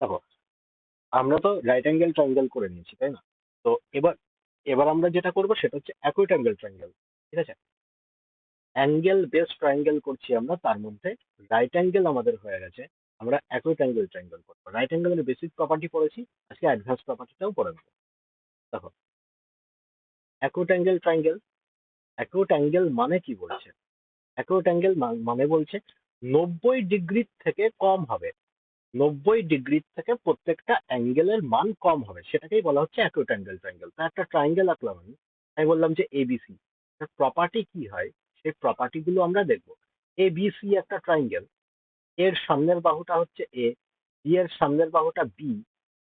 দেখো, আমরা তো রাইট অ্যাঙ্গেল ট্রায়াঙ্গেল করে নিয়েছি, তাই না? তো এবার এবার আমরা যেটা করবো সেটা হচ্ছে অ্যাকুইট অ্যাঙ্গেল ট্রায়াঙ্গেল। ঠিক আছে, অ্যাঙ্গেল বেস ট্রায়াঙ্গেল করছি আমরা, তার মধ্যে রাইট অ্যাঙ্গেল আমাদের হয়ে গেছে, আমরা অ্যাকুইট অ্যাঙ্গেল ট্রায়াঙ্গেল করবো। রাইট অ্যাঙ্গেলের বেসিক প্রপার্টি পড়েছি, আজকে অ্যাডভান্স প্রপার্টিটাও পড়ে নেবো। দেখো, acute angle triangle, acute angle মানে কি বলছে? অ্যাকুইট অ্যাঙ্গেল মানে বলছে 90 ডিগ্রি থেকে কম হবে, 90 ডিগ্রি থেকে প্রত্যেকটা অ্যাঙ্গেলের মান কম হবে, সেটাকেই বলা হচ্ছে অ্যাকুইট অ্যাঙ্গেল ট্রায়াঙ্গেল। তা একটা ট্রায়াঙ্গেল আঁকলাম আমি, আমি বললাম যে এবিসি, প্রপার্টি কি হয় সেই প্রপার্টি গুলো আমরা দেখবো। এবিসি একটা ট্রায়াঙ্গেল, এর সামনের বাহুটা হচ্ছে এ, বি এর সামনের বাহুটা বি,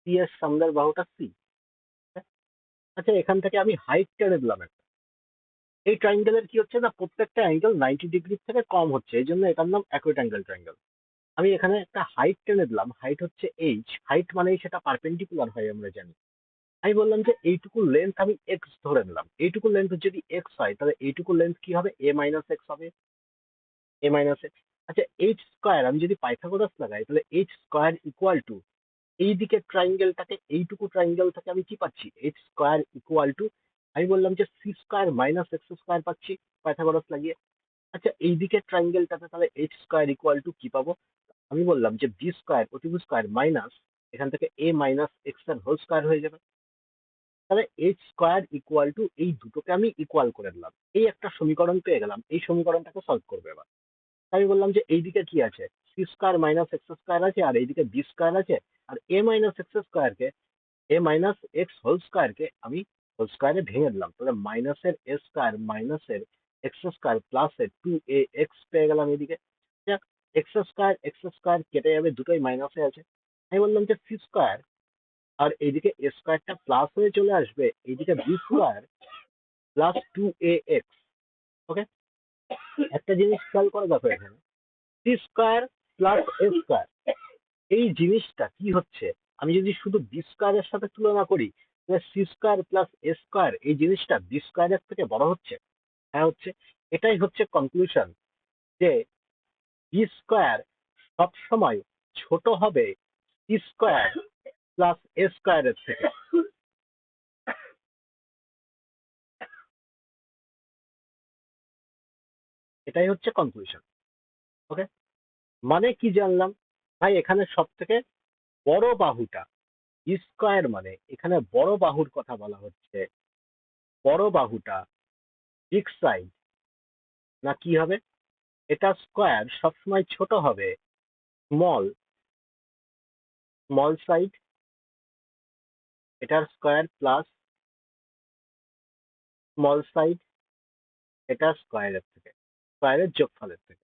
সি এর সামনের বাহুটা সি। আচ্ছা, এখান থেকে আমি হাইট টেনে দিলাম একটা। এই ট্রায়াঙ্গেলের কি হচ্ছে না, প্রত্যেকটা অ্যাঙ্গেল 90 ডিগ্রি থেকে কম হচ্ছে, এই জন্য এটার নাম অ্যাকুইট অ্যাঙ্গেল ট্রায়াঙ্গেল। আমি এখানে একটা হাইট টেনে দিলাম, হাইট হচ্ছে এইচ, হাইট মানেই সেটা পারপেন্ডিকুলার হয় আমরা জানি। আমি বললাম যে এইটুকু লেন্থ আমি এক্স ধরে নিলাম, এইটুকু লেন্থ যদি এক্স হয় তাহলে এইটুকু লেন্থ কি হবে, এ মাইনাস এক্স হবে, এ মাইনাস এক্স। আচ্ছা, এইচ স্কোয়ার আমি যদি পাইথাগোরাস লাগাই তাহলে এইচ স্কোয়ার ইকুয়াল টু, এই দিকের ট্রাইঙ্গেলটাকে, এইটুকু ট্রাইঙ্গেল থেকে আমি কি পাচ্ছি, এইচ স্কোয়ার ইকুয়াল টু, আমি বললাম যে C square minus x square পাচ্ছি পাইথাগোরাস লাগিয়ে। আচ্ছা, এই দিকের ট্রাইঙ্গেলটাতে তাহলে এইচ স্কোয়ার ইকুয়াল টু কি পাবো, আমি বললাম যে বি স্কোয়ার অতিভুজ স্কোয়ার মাইনাস, এখান থেকে এ মাইনাস এক্স এর হোল স্কোয়ার হয়ে যাবে। তাহলে এইচ স্কোয়ার ইকুয়াল টু, এই দুটোকে আমি ইকুয়াল করে দিলাম, এই একটা সমীকরণ পেয়ে গেলাম, এই সমীকরণটাকে সলভ করবে এবার। আমি বললাম যে এইদিকে কি আছে, C square minus x square আছে, আর এইদিকে বি স্কোয়ার আছে, আর এ মাইনাস এক্স স্কোয়ারকে, এ মাইনাস এক্স হোল স্কোয়ারকে আমি হোল স্কোয়ারে ভেঙে দিলাম, তাহলে মাইনাসের এ স্কোয়ার মাইনাসের এক্স স্কোয়ার প্লাসের টু এ এক্স পেয়ে গেলাম এদিকে। এক্স স্কোয়ার কেটে যাবে, দুটোই মাইনাসে আছে। আমি বললাম যে সি স্কোয়ার, আর এইদিকে এ স্কোয়ারটা প্লাস হয়ে চলে আসবে, এইদিকে বি স্কোয়ার প্লাস টু এ এক্স। ওকে, একটা জিনিস খেয়াল করে দেখো, এখানে সি স্কোয়ার প্লাস এ স্কোয়ার, এই জিনিসটা কি হচ্ছে, আমি যদি শুধু বি স্কোয়ারের সাথে তুলনা করি তাহলে সি স্কোয়ার প্লাস এ স্কোয়ার এই জিনিসটা বি স্কোয়ারের থেকে বড় হচ্ছে। হ্যাঁ হচ্ছে। এটাই হচ্ছে কনক্লুশন, যে বি স্কোয়ার সবসময় ছোট হবে সি স্কোয়ার প্লাস এ স্কোয়ারের থেকে। এটাই হচ্ছে কনক্লুশন। ওকে, মানে কি জানলাম ভাই, এখানে সব থেকে বড় বাহুটা স্কোয়ার, মানে এখানে বড় বাহুর কথা বলা হচ্ছে, বড় বাহুটা বিগ সাইড, না কি হবে, এটা স্কোয়ার সবসময় ছোট হবে স্মল, স্মল সাইড, এটার স্কোয়ার প্লাস স্মল সাইড, এটা স্কোয়ারের থেকে, স্কোয়ারের যোগফলের থেকে।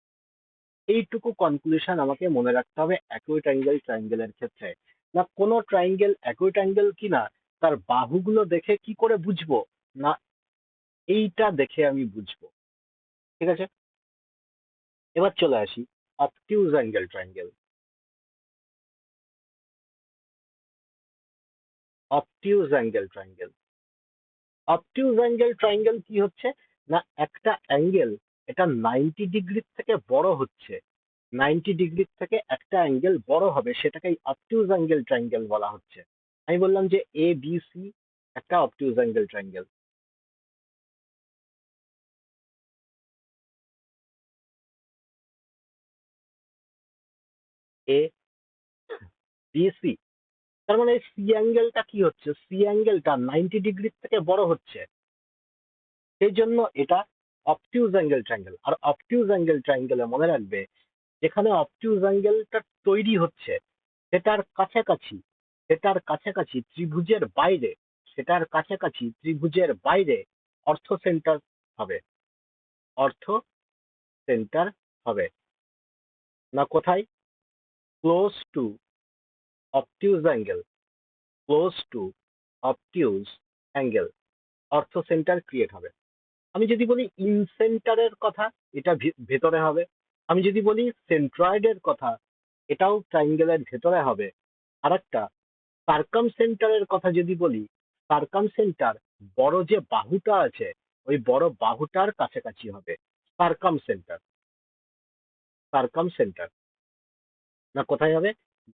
এইটুকু কনক্লুশন আমাকে মনে রাখতে হবে অ্যাকুইট অ্যাঙ্গেল ট্রায়াঙ্গেলের ক্ষেত্রে। না কোনো ট্রায়াঙ্গেল অ্যাকুইট অ্যাঙ্গেল কিনা তার বাহুগুলো দেখে কি করে বুঝবো, না এইটা দেখে আমি বুঝবো। ঠিক আছে, এবার চলে আসি obtuse angle triangle. Obtuse angle triangle, obtuse angle triangle কি হচ্ছে, না একটা অ্যাঙ্গেল এটা 90 ডিগ্রি থেকে বড় হচ্ছে, 90 ডিগ্রি থেকে একটা অ্যাঙ্গেল বড় হবে, সেটাকেই অবটিউজ অ্যাঙ্গেল ট্রায়াঙ্গেল বলা হচ্ছে। আমি বললাম যে এ বি সি একটা অবটিউজ অ্যাঙ্গেল ট্রায়াঙ্গেল, এ বি সি, তার মানে সি অ্যাঙ্গেলটা কি হচ্ছে, সি অ্যাঙ্গেলটা 90 ডিগ্রি থেকে বড় হচ্ছে, সেই জন্য এটা অবটিউজ অ্যাঙ্গেল ট্রায়াঙ্গেল। আর অবটিউজ অ্যাঙ্গেল ট্রায়াঙ্গেলে মনে রাখবে, যেখানে অবটিউজ অ্যাঙ্গেলটা তৈরি হচ্ছে সেটার কাছাকাছি, সেটার কাছাকাছি ত্রিভুজের বাইরে, সেটার কাছাকাছি ত্রিভুজের বাইরে অর্থ সেন্টার হবে, অর্থ সেন্টার হবে। না কোথায়, close to obtuse angle, close to obtuse angle orthocentre create হবে। আমি যদি বলি ইন সেন্টারের কথা, এটা ভেতরে হবে। আমি যদি বলি সেন্ট্রয়েডের কথা, এটাও ট্রায়াঙ্গেলের ভেতরে হবে। আর একটা সার্কাম সেন্টারের কথা যদি বলি, সার্কাম সেন্টার বড় যে বাহুটা আছে ওই বড় বাহুটার কাছাকাছি হবে সার্কাম সেন্টার, সার্কাম সেন্টার। না কোথায় হবে,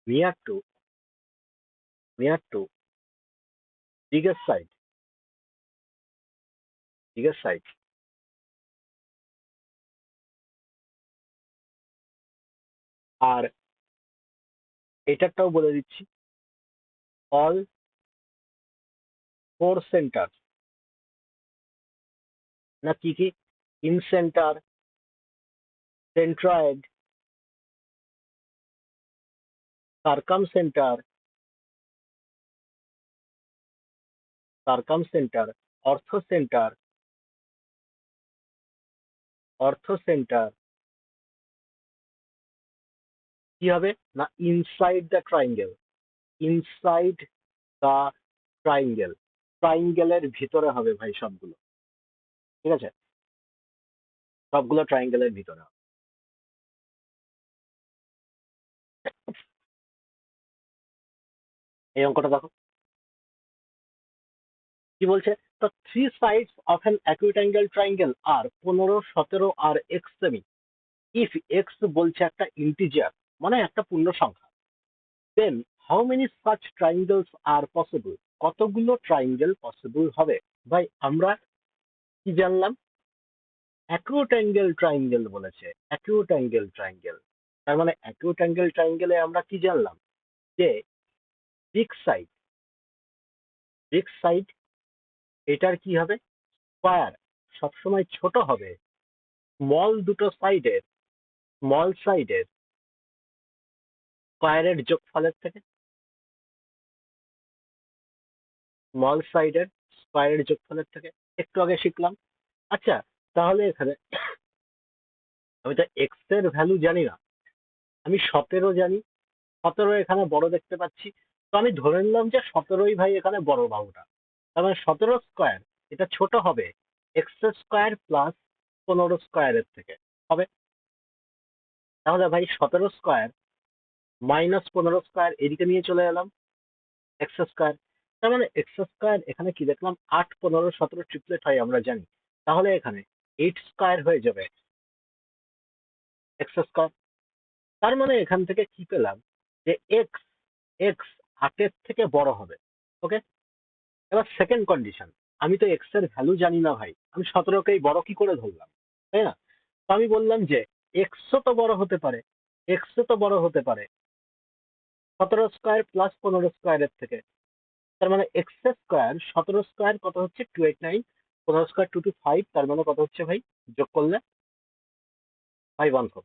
near to near to biggest side, biggest side. আর এটারটাও বলে দিচ্ছি, all four center, না কি কি, in center, centroid, circumcenter, circumcenter, orthocenter, orthocenter কি হবে না inside the triangle, inside the triangle, ট্রাইঙ্গেলের ভিতরে হবে ভাই সবগুলো, ঠিক আছে, সবগুলো ট্রাইঙ্গেলের ভিতরে হবে। এই অঙ্কটা দেখো কি বলছে, তো three sides of an acute angle triangle are 15, 17 আর এক্স সেমি, ইফ এক্স বলছে একটা ইন্টিজার মানে একটা পূর্ণ সংখ্যা, then how many such triangles are possible, কতগুলো ট্রাইঙ্গেল পসিবল হবে। ভাই আমরা কি জানলাম, অ্যাকিউট অ্যাঙ্গেল ট্রাইঙ্গেল বলেছে, অ্যাকিউট অ্যাঙ্গেল ট্রাইঙ্গেল, তার মানে অ্যাকিউট অ্যাঙ্গেল ট্রাইঙ্গেলে আমরা কি জানলাম যে বিগ সাইড, বিগ সাইড এটার কি হবে, স্কয়ার সবসময় ছোট হবে স্মল দুটো সাইডের, স্মল সাইডের স্কয়ারের যোগফলের থেকে, স্মল সাইডের স্কয়ারের যোগফলের থেকে, একটু আগে শিখলাম। আচ্ছা তাহলে এখানে আমি তো এক্স এর ভ্যালু জানি না, আমি 17 জানি, 17 এখানে বড় দেখতে পাচ্ছি, তো আমি ধরে নিলাম যে 17ই ভাই এখানে বড় বাহুটা, তার মানে 17 স্কয়ার এটা ছোট হবে এক্স স্কয়ার প্লাস 15 স্কয়ারের থেকে হবে। তাহলে ভাই 17 স্কয়ার মাইনাস 15 স্কয়ার এদিকে নিয়ে চলে এলাম, এক্স স্কয়ার, তার মানে এক্স স্কয়ার এখানে কি দেখলাম 8, 15, 17 ট্রিপলেট হয় আমরা জানি, তাহলে এখানে 8 স্কয়ার হয়ে যাবে এক্স স্কয়ার। তার মানে এখান থেকে কি পেলাম যে এক্স, এক্স 8-এর থেকে বড় হবে। ওকে, এবার সেকেন্ড কন্ডিশন, আমি তো এক্স এর ভ্যালু জানি না ভাই, আমি 17কেই বড় কি করে ধরলাম, তাই না, তো আমি বললাম যে এক্সও তো বড় হতে পারে, এক্সও তো বড় হতে পারে 17 স্কয়ার প্লাস 15 স্কয়ারের থেকে, তার মানে এক্স স্কয়ার 17 স্কয়ার কত হচ্ছে 289, 15 স্কয়ার 225, তার মানে কত হচ্ছে ভাই যোগ করলে 514,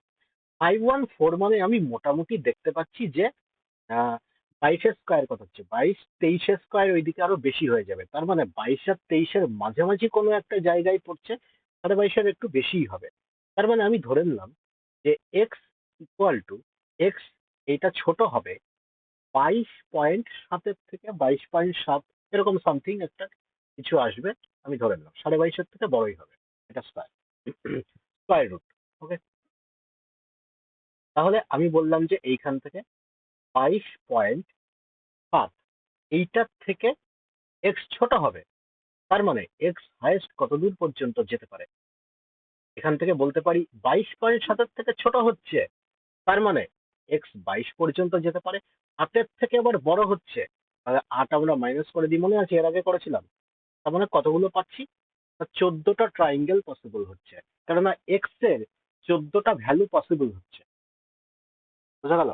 514 মানে আমি মোটামুটি দেখতে পাচ্ছি যে 22 স্কয়ার কত হচ্ছে 22, 23 স্কয়ার ওইদিকে আরো বেশি হয়ে যাবে, তার মানে 22 আর 23-এর মাঝামাঝি কোনো একটা জায়গায় পড়ছে, তাহলে 22-এর একটু বেশিই হবে। তার মানে আমি ধরে নিলাম যে এক্স ইকুয়াল টু এক্স, এটা ছোট হবে 22.7-এর থেকে, 22.7 এরকম সামথিং একটা কিছু আসবে, আমি ধরে নিলাম 22.5-এর থেকে বড়ই হবে, এটা স্কয়ার, স্কয়ার রুট। ওকে, তাহলে আমি বললাম যে এইখান থেকে 22.7 এইটার থেকে এক্স ছোট হবে, তার মানে এক্স হাইয়েস্ট কত দূর পর্যন্ত যেতে পারে, এখান থেকে বলতে পারি 22.7-এর থেকে ছোট হচ্ছে, তার মানে এক্স 22 পর্যন্ত যেতে পারে, 8-এর থেকে আবার বড় হচ্ছে, তাহলে 8 আমরা মাইনাস করে দিই, মনে আছে এর আগে করেছিলাম, তার মানে কতগুলো পাচ্ছি, 14টা ট্রাইঙ্গেল পসিবল হচ্ছে, কেননা এক্স এর 14টা ভ্যালু পসিবল হচ্ছে, বোঝা গেল।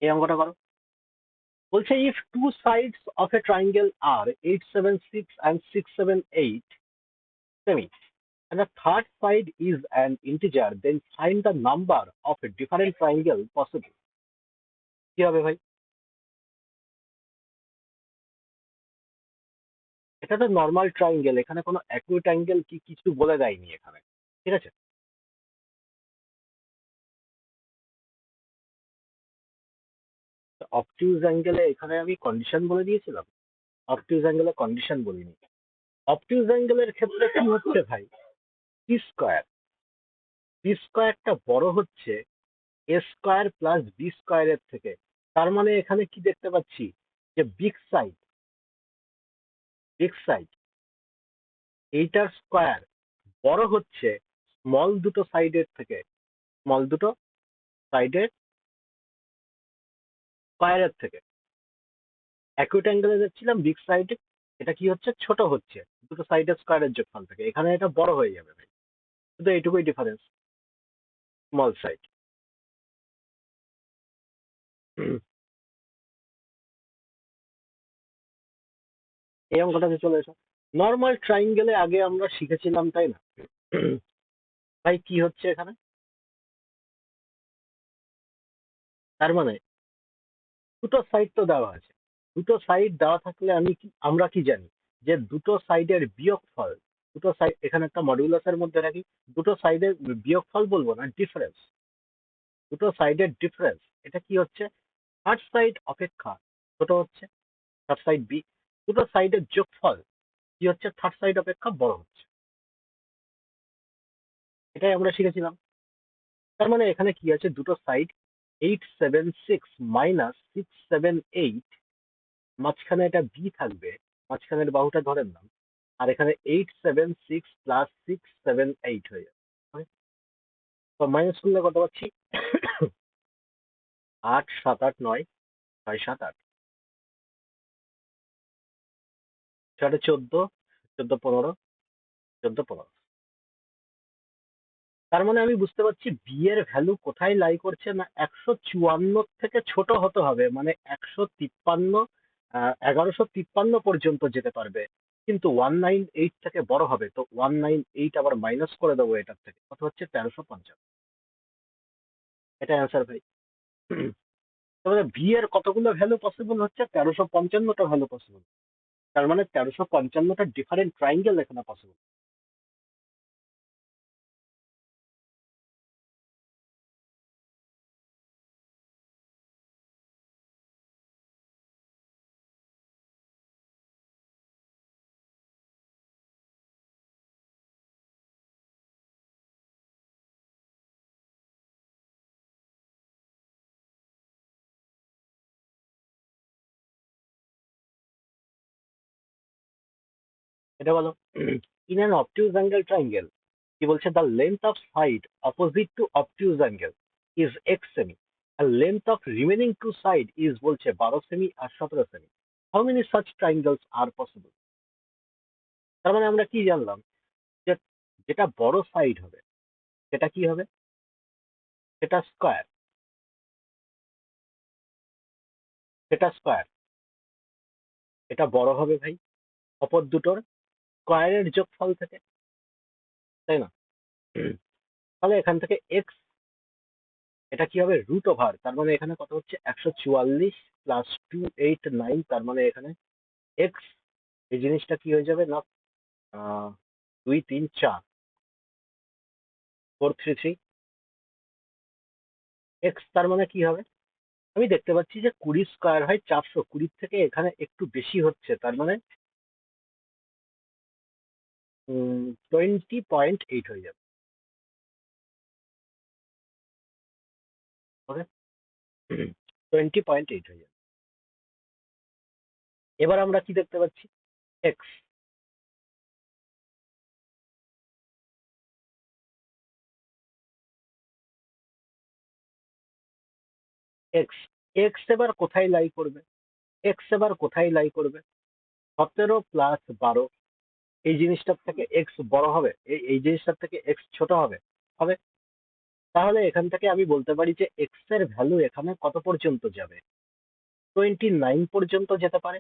এই অঙ্কটা করো, বলছে if two sides of a triangle are 8, 7, 6 and 6, 7, 8 semi and the third side is an integer, then find the number of different triangle possible, কি হবে ভাই, এটা তো নর্মাল ট্রাইঙ্গেল, এখানে কোনো অ্যাকিউট অ্যাঙ্গেল কি কিছু বলে দেয়নি এখানে, ঠিক আছে, অবটিউজ অ্যাঙ্গেলে এখানে আমি কন্ডিশন বলে দিয়েছিলাম, অবটিউজ অ্যাঙ্গেলে কন্ডিশন বলিনি, অবটিউজ অ্যাঙ্গেলের ক্ষেত্রে কি হচ্ছে ভাই, পি স্কয়ার, পি স্কয়ারটা বড় হচ্ছে এ স্কয়ার প্লাস বি স্কয়ারের থেকে, তার মানে এখানে কি দেখতে পাচ্ছি যে বিগ সাইড, বিগ সাইড এইটার স্কয়ার বড় হচ্ছে স্মল দুটো সাইডের থেকে, স্মল দুটো সাইডের স্কোয়ারের থেকে। অ্যাকুইট অ্যাঙ্গেলে দেখছিলাম বিগ সাইড এটা কি হচ্ছে, ছোট হচ্ছে দুটো সাইডের স্কোয়ারের যোগফল থেকে। এখানে এটা বড় হয়ে যাবে ভাই, শুধু এইটুকুই ডিফারেন্স, স্মল সাইড। এই অঙ্কটাতে চলে এসো। নর্মাল ট্রাইঙ্গেলে আগে আমরা শিখেছিলাম, তাই না? ভাই কি হচ্ছে এখানে, তার মানে দুটো সাইড তো দেওয়া আছে। দুটো সাইড দেওয়া থাকলে আমরা কি জানি যে দুটো সাইডের বিয়োগফল, দুটো সাইড এখানে একটা মডিউলাসের মধ্যে রাখি, দুটো সাইডের বিয়োগফল বলবো না, ডিফারেন্স, দুটো সাইডের ডিফারেন্স এটা কি হচ্ছে, থার্ড সাইড অপেক্ষা ছোট হচ্ছে, থার্ড সাইড বি। দুটো সাইডের যোগফল কি হচ্ছে, থার্ড সাইড অপেক্ষা বড় হচ্ছে। এটাই আমরা শিখেছিলাম। তার মানে এখানে কি আছে, দুটো সাইড 876 মাইনাস 678, মাঝখানে এটা বি থাকবে, মাঝখানের বাহুটা ধরেন নাম, আর এখানে 876 প্লাস 678 হয়ে যাবে। Okay? তো মাইনাস করলে কত পাচ্ছি, 8 7 8 9 6 7 8, 6 14, 14 15, 14 15। তার মানে আমি বুঝতে পারছি বি এর ভ্যালু কোথায় লাই করছে না, 154 থেকে ছোট হতে হবে, মানে 153, 1153 পর্যন্ত যেতে পারবে, কিন্তু 198 থেকে বড় হবে। তো 198 আবার মাইনাস করে দেবো এটার থেকে, কত হচ্ছে, 1350। এটা অ্যান্সার ভাই। তাহলে ভি এর কতগুলো ভ্যালু পসিবল হচ্ছে, 1355টা ভ্যালু পসিবল। তার মানে 1355টা ডিফারেন্ট ট্রাইঙ্গেল এখানে পসিবল। এটা বলো, in an obtuse angle triangle কি বলছে, the length of side opposite to obtuse angle is x সেমি, আর length of remaining two side is বলছে 12 সেমি আর 17 সেমি। How many such triangles are possible? তার মানে আমরা কি জানলাম, যে যেটা বড় সাইড হবে সেটা কি হবে, সেটা স্কোয়ার, সেটা স্কোয়ার, এটা বড় হবে ভাই অপর দুটোর স্কোয়ারের যোগফল থেকে, তাই না? তাহলে এখান থেকে এক্স, এটা কি হবে, রুট ওভার, তার মানে এখানে কত হচ্ছে, 144 প্লাস 289, তার মানে এখানে এক্স, এই জিনিসটা কি হয়ে যাবে না, 2 3 4, 433 এক্স, তার মানে কি হবে, আমি দেখতে পাচ্ছি যে 20 স্কোয়ার হয় 400, 20 থেকে এখানে একটু বেশি হচ্ছে, তার মানে 20.8 হয়ে যাবে। ওকে, 20.8 হয়ে যাবে। এবার আমরা কি দেখতে পাচ্ছি, এক্স, এক্স, এক্স এবার কোথায় লাই করবে, এক্স এবার কোথায় লাই করবে, 17 প্লাস 12, এই জিনিসটার থেকে এক্স বড় হবে, এই জিনিসটার থেকে এক্স ছোট হবে, হবে। তাহলে এখান থেকে আমি বলতে পারি যে এক্স এর ভ্যালু এখানে কত পর্যন্ত যাবে, 29 পর্যন্ত যেতে পারে।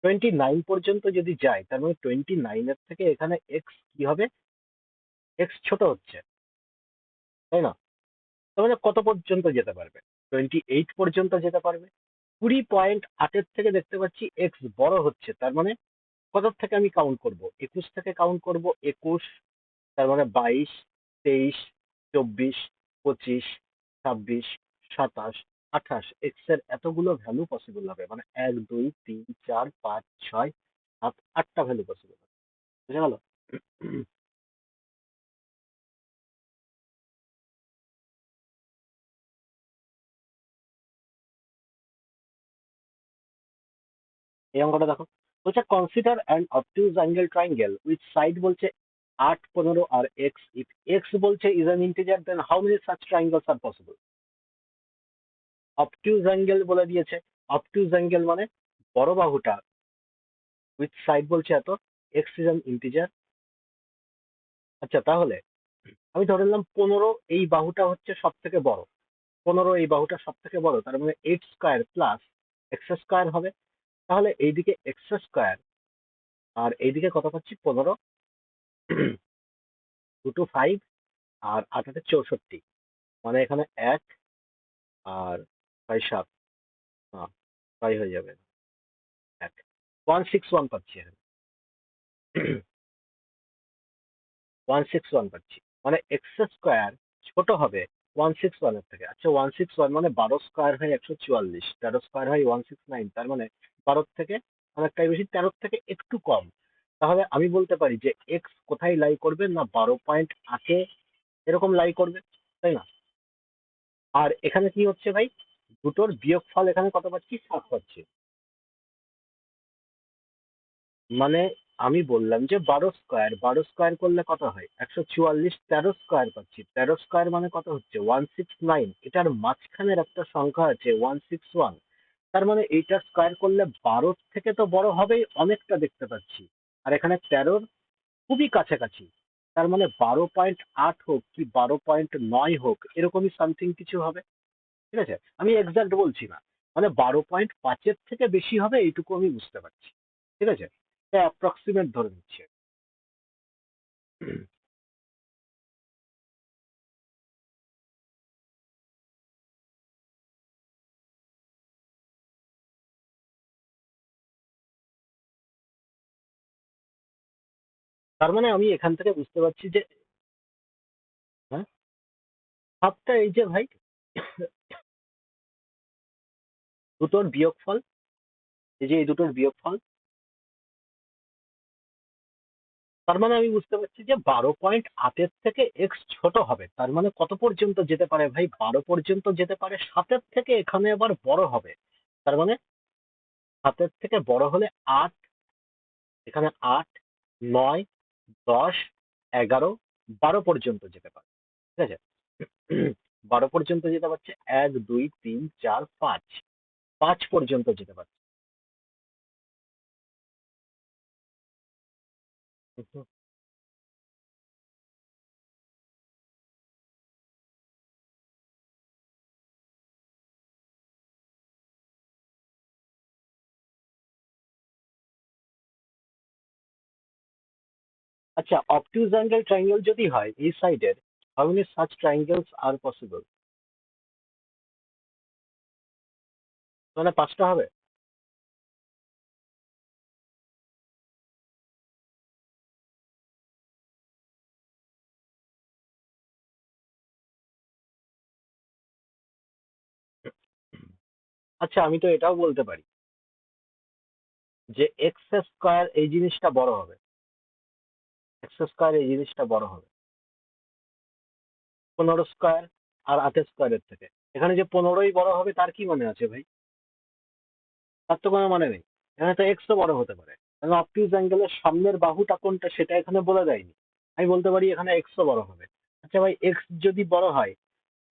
29 পর্যন্ত যদি যায়, তার মানে 29 এর থেকে এখানে এক্স কি হবে, এক্স ছোট হচ্ছে, তাই না? তার মানে কত পর্যন্ত যেতে পারবে, 28 পর্যন্ত যেতে পারবে। 20.8 থেকে দেখতে পাচ্ছি এক্স বড় হচ্ছে, তার মানে কত থেকে আমি কাউন্ট করব, 21 থেকে কাউন্ট করব, 21, তার মানে 22, 23, 24, 25, 26, 27, 28, এক্স এর এতগুলো ভ্যালু পসিবল হবে, মানে 1 2 3 4 5 6 7 8টা ভ্যালু পসিবল হবে। বুঝে গেল? এই অঙ্কটা দেখো, বলছে consider an obtuse angle triangle with side বলছে 8 15 আর এক্স, ইফ এক্স বলছে is an integer, then how many such triangles are possible? Obtuse angle বলে দিয়েছে। অবটিউজ অ্যাঙ্গেল মানে বড় বাহুটা উইথ সাইড বলছে এত, এক্স ইজ অ্যান ইন্টিজার। আচ্ছা তাহলে আমি ধরে নিলাম 15, এই বাহুটা হচ্ছে সব থেকে বড়। 15 এই বাহুটা সব থেকে বড়, তার মানে 8² প্লাস x² হবে। তাহলে এইদিকে x², আর এইদিকে কত পাচ্ছি 15, 2 to 5, আর 8 64, মানে এখানে 1 আর 5 7, না 5 হয়ে যাবে, 1 161 পাচ্ছি এখানে। 161 পাচ্ছি, মানে x² ছোট হবে 161 এর থেকে। আচ্ছা 161 মানে 12² হয় 144, 13² হয় 169, তার মানে 12 থেকে অনেকটাই বেশি, 13 থেকে একটু কম। তাহলে আমি বলতে পারি যে এক্স কোথায় লাই করবে, না 12.8 এরকম লাই করবে, তাই না? আর এখানে কি হচ্ছে ভাই, দুটোর বিয়োগফল এখানে কত পাচ্ছি, 7 পাচ্ছি। মানে আমি বললাম যে 12², 12² করলে কত হয় 144, 13² পাচ্ছি, 13² মানে কত হচ্ছে 169, এটার মাঝখানের একটা সংখ্যা আছে 161, তার মানে এইটার স্কোয়ার করলে 12 থেকে তো বড় হবেই, অনেকটা দেখতে পাচ্ছি। আর এখানে 13 খুবই কাছাকাছি, তার মানে 12.8 হোক কি 12.9 হোক, এরকমই সামথিং কিছু হবে। ঠিক আছে, আমি এক্সাক্ট বলছি না, মানে 12.5-এর থেকে বেশি হবে এইটুকু আমি বুঝতে পারছি। ঠিক আছে, অ্যাপ্রক্সিমেট ধরে নিচ্ছে। তার মানে আমি এখান থেকে বুঝতে পারছি যে, হ্যাঁ, হাফটা এই যে ভাই, দুটোর বিয়োগফল, এই যে এই দুটোর বিয়োগফল, তার মানে আমি বুঝতে পারছি যে 12.8-এর থেকে এক্স ছোট হবে, তার মানে কত পর্যন্ত যেতে পারে ভাই, 12 পর্যন্ত যেতে পারে, 7-এর থেকে এখানে আবার বড় হবে, তার মানে 7-এর থেকে বড় হলে 8, এখানে 8, 9, 10, 11, 12 পর্যন্ত যেতে পারে। ঠিক আছে, 12 পর্যন্ত যেতে পারছে, 1 2 3 4 5, 5 পর্যন্ত যেতে পারছে। আচ্ছা, obtuse angle triangle যদি হয় এই সাইডের, how many such triangles are possible? মানে 5টা হবে। আচ্ছা আমি তো এটাও বলতে পারি যে x² এই জিনিসটা বড় হবে, x² এই জিনিসটা বড় হবে 15² আর 8² এর থেকে। এখানে যে 15ই বড় হবে তার কি মানে আছে ভাই, তার তো কোনো মানে নেই। এখানে তো এক্স বড় হতে পারে, কারণ অবটিউজ অ্যাঙ্গেলের সামনের বাহুটা কোনটা সেটা এখানে বলে দেয়নি। আমি বলতে পারি এখানে এক্স বড় হবে। আচ্ছা ভাই, এক্স যদি বড় হয়,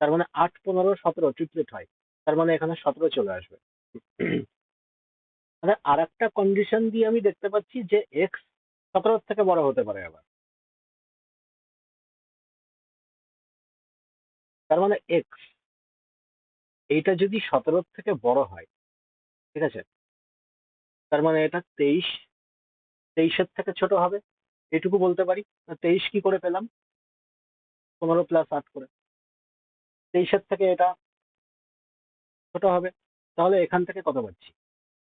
তার মানে 8 15 17 ট্রিপলেট হয়, তার মানে এখানে 17 চলে আসবে। মানে আর একটা কন্ডিশন দিয়ে আমি দেখতে পাচ্ছি যে এক্স 17 থেকে বড় হতে পারে আবার, তার মানে এক্স এইটা যদি 17 থেকে বড় হয়, ঠিক আছে, তার মানে এটা 23 থেকে ছোট হবে, এটুকু বলতে পারি। 23 কি করে পেলাম, 15 + 8 করে, 23 থেকে এটা ছোট হবে। তাহলে এখান থেকে কত পাচ্ছি,